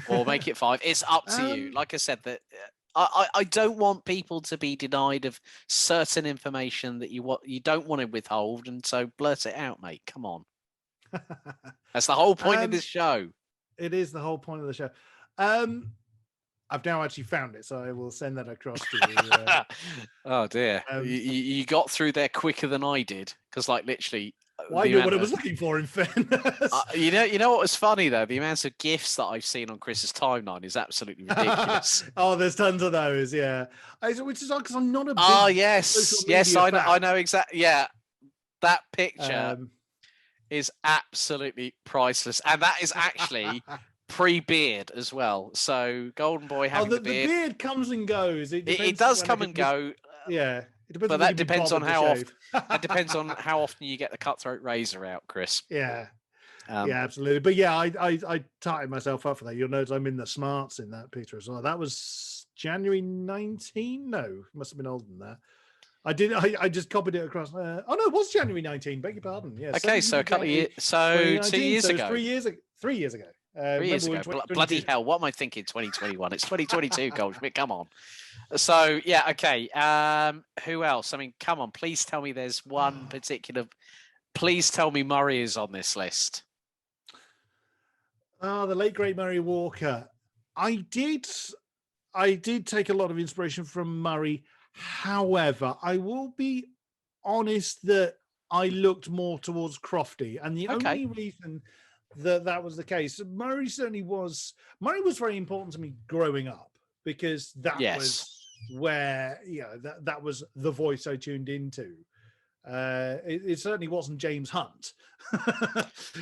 S2: or make it 5, it's up to you. Like I said, that I don't want people to be denied of certain information that you don't want to withhold, and so blurt it out, mate. Come on. That's the whole point of this show.
S3: It is the whole point of the show. I've now actually found it, so I will send that across to you.
S2: Oh dear, you got through there quicker than I did, because literally.
S3: Well, I knew what I was looking for, in fairness.
S2: You know what was funny though? The amount of GIFs that I've seen on Chris's timeline is absolutely ridiculous.
S3: There's tons of those, yeah. Which is odd because I'm not a big
S2: I know exactly. Yeah, that picture is absolutely priceless, and that is actually pre-beard as well. So Golden Boy having the beard.
S3: The beard comes and goes.
S2: It does come and go.
S3: Yeah.
S2: But that depends on how often. That depends on how often you get the cutthroat razor out, Chris.
S3: Yeah, yeah, absolutely. But yeah, I tightened myself up for that. You'll notice I'm in the smarts in that picture as well. That was January 19. No, must have been older than that. I just copied it across. No, it was January 19. Beg your pardon. Yeah.
S2: Okay, so a couple of years. So 2 years ago.
S3: 3 years ago. 3 years ago.
S2: 3 years ago. Bloody hell! What am I thinking? 2021. It's 2022, Goldschmidt. Come on. So yeah, okay. Who else? I mean, come on. Please tell me there's one particular. Please tell me Murray is on this list.
S3: The late great Murray Walker. I did take a lot of inspiration from Murray. However, I will be honest that I looked more towards Crofty, and the only reason that was the case, Murray was very important to me growing up, because that was where that was the voice I tuned into. It certainly wasn't James Hunt.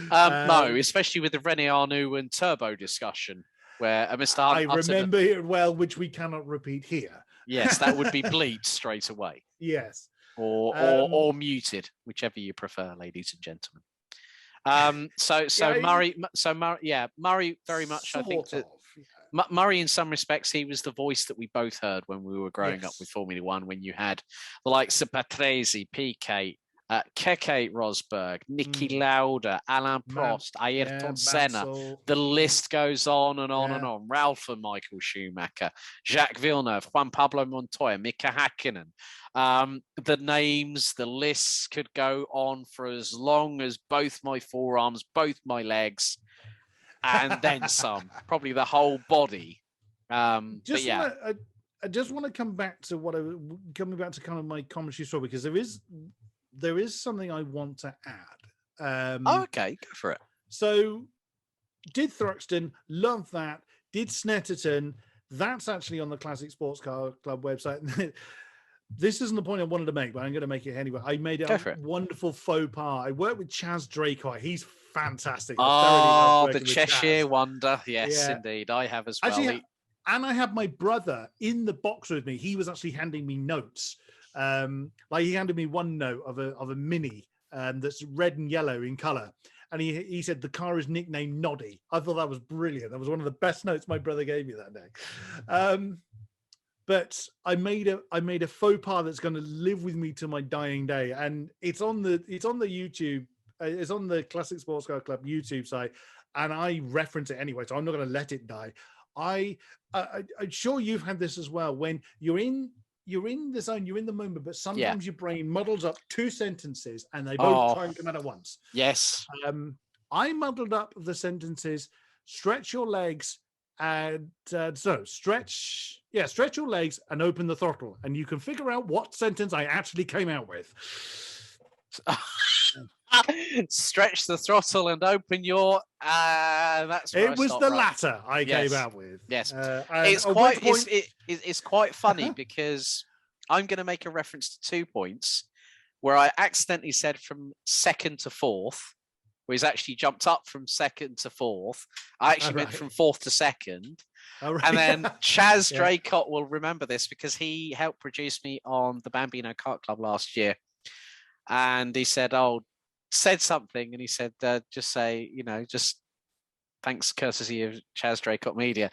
S2: No, especially with the René Arnoux and Turbo discussion, where Mr. Hunt.
S3: I remember it well, which we cannot repeat here.
S2: Yes, that would be bleeped straight away.
S3: Yes,
S2: or muted, whichever you prefer, ladies and gentlemen. Murray very much. I think that Murray, in some respects, he was the voice that we both heard when we were growing up with Formula One. When you had the likes of Patrese, Piquet, Keke Rosberg, Niki Lauda, Alain Prost, Ayrton Senna. The list goes on and on and on. Ralph and Michael Schumacher, Jacques Villeneuve, Juan Pablo Montoya, Mika Hakkinen. The names, the lists could go on for as long as both my forearms, both my legs, and then some. Probably the whole body But yeah,
S3: I just want to come back to coming back to kind of my commentary story, because there is something I want to add.
S2: Okay, go for it.
S3: So, did Thruxton, love that. Did Snetterton, that's actually on the Classic Sports Car Club website. This isn't the point I wanted to make, but I'm going to make it anyway. I made a wonderful faux pas. I worked with Chaz Draycott. He's fantastic.
S2: The Cheshire Wonder. Yes, indeed. I have as well.
S3: Actually, and I have my brother in the box with me. He was actually handing me notes. Like he handed me one note of a Mini that's red and yellow in color. And he said the car is nicknamed Noddy. I thought that was brilliant. That was one of the best notes my brother gave me that day. But I made a faux pas that's going to live with me to my dying day, and it's on the YouTube. It's on the Classic Sports Car Club YouTube site, and I reference it anyway, so I'm not going to let it die. I'm sure you've had this as well. When you're in the zone, you're in the moment, but sometimes your brain muddles up two sentences, and they both try and come out at once.
S2: Yes.
S3: I muddled up the sentences. Stretch your legs. And stretch your legs and open the throttle, and you can figure out what sentence I actually came out with.
S2: Stretch the throttle and open your. That's where
S3: it was the latter I came out with.
S2: Yes, it's quite funny because I'm going to make a reference to 2 points where I accidentally said from second to fourth. Where he's actually jumped up from second to fourth. I actually meant from fourth to second. And then Chaz Draycott will remember this because he helped produce me on the Bambino Kart Club last year. And he said, said something. And he said, just say, just thanks courtesy of Chaz Draycott Media.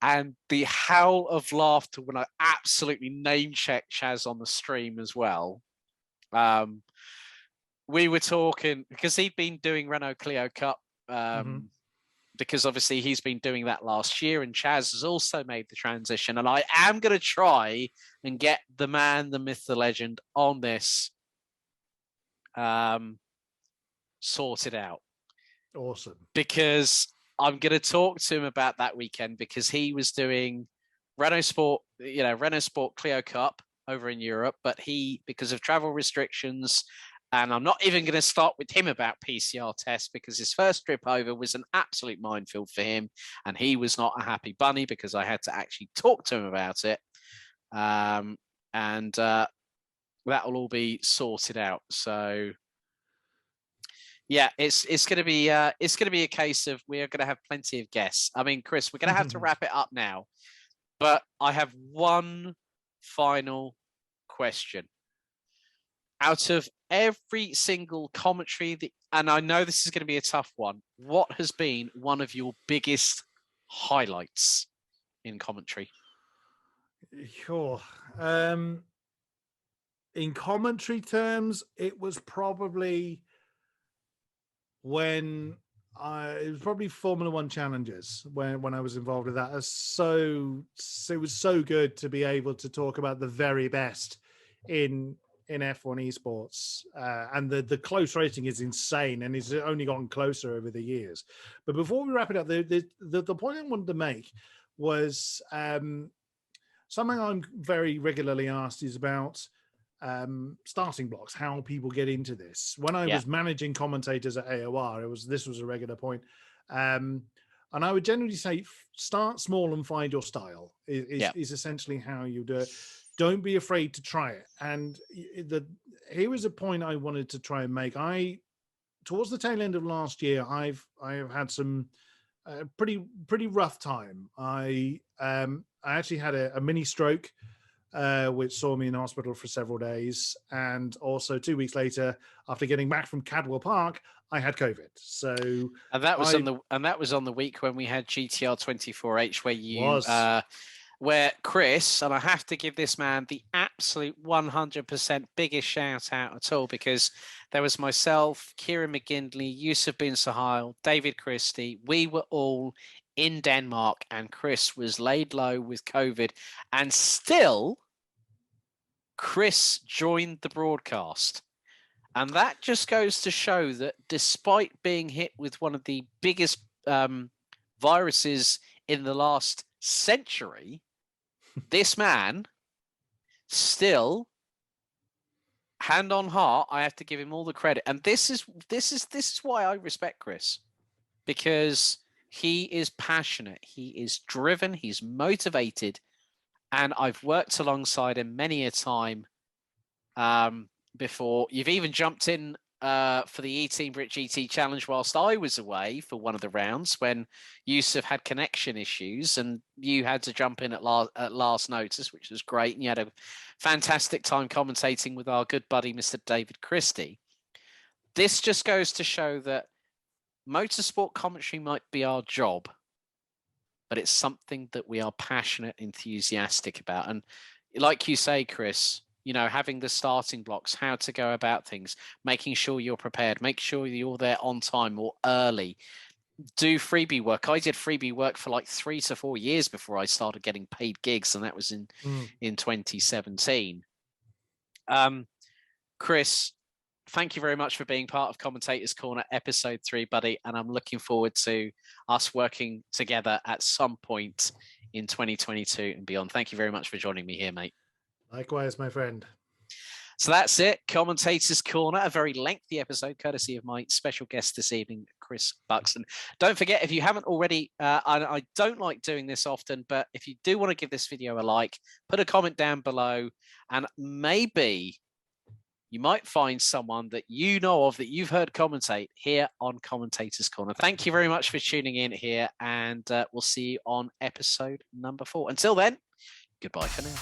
S2: And the howl of laughter when I absolutely name-checked Chaz on the stream as well. We were talking because he'd been doing Renault Clio Cup because obviously he's been doing that last year, and Chaz has also made the transition. And I am going to try and get the man, the myth, the legend on this sorted out.
S3: Awesome. Because
S2: I'm going to talk to him about that weekend because he was doing Renault Sport Clio Cup over in Europe, but because of travel restrictions. And I'm not even going to start with him about PCR tests because his first trip over was an absolute minefield for him. And he was not a happy bunny because I had to actually talk to him about it. And that will all be sorted out. So, yeah, it's going to be a case of we are going to have plenty of guests. I mean, Chris, we're going to have to wrap it up now. But I have one final question. Out of every single commentary, and I know this is going to be a tough one, what has been one of your biggest highlights in commentary?
S3: Sure. In commentary terms, it was probably it was probably Formula One Challenges when I was involved with that. It was so good to be able to talk about the very best in F1 esports, and the close racing is insane, and it's only gotten closer over the years. But before we wrap it up, the point I wanted to make was something I'm very regularly asked is about starting blocks, how people get into this. When I was managing commentators at AOR, this was a regular point, and I would generally say start small and find your style is essentially how you do it. Don't be afraid to try it. And here was a point I wanted to try and make. Towards the tail end of last year, I have had some pretty rough time. I actually had a mini stroke, which saw me in hospital for several days. And also 2 weeks later, after getting back from Cadwell Park, I had COVID. So,
S2: and that was on the week when we had GTR 24H, where Chris, and I have to give this man the absolute 100% biggest shout out at all, because there was myself, Kieran McGindley, Yusuf bin Sahil, David Christie. We were all in Denmark, and Chris was laid low with COVID, and still Chris joined the broadcast. And that just goes to show that despite being hit with one of the biggest viruses in the last century, this man still, hand on heart, I have to give him all the credit. And this is why I respect Chris, because he is passionate, he is driven, he's motivated, and I've worked alongside him many a time before. You've even jumped in for the E-Team Brit GT Challenge whilst I was away for one of the rounds when Yusuf had connection issues, and you had to jump in at last notice, which was great. And you had a fantastic time commentating with our good buddy, Mr. David Christie. This just goes to show that motorsport commentary might be our job, but it's something that we are passionate, enthusiastic about. And like you say, Chris, you know, having the starting blocks, how to go about things, making sure you're prepared, make sure you're there on time or early. Do freebie work. I did freebie work for like 3 to 4 years before I started getting paid gigs, and that was in 2017. Chris, thank you very much for being part of Commentator's Corner episode 3, buddy, and I'm looking forward to us working together at some point in 2022 and beyond. Thank you very much for joining me here, mate.
S3: Likewise, my friend.
S2: So that's it. Commentator's Corner, a very lengthy episode, courtesy of my special guest this evening, Chris Buxton. Don't forget, if you haven't already, I don't like doing this often, but if you do want to give this video a like, put a comment down below, and maybe you might find someone that you know of that you've heard commentate here on Commentator's Corner. Thank you very much for tuning in here, and we'll see you on episode number 4. Until then, goodbye for now.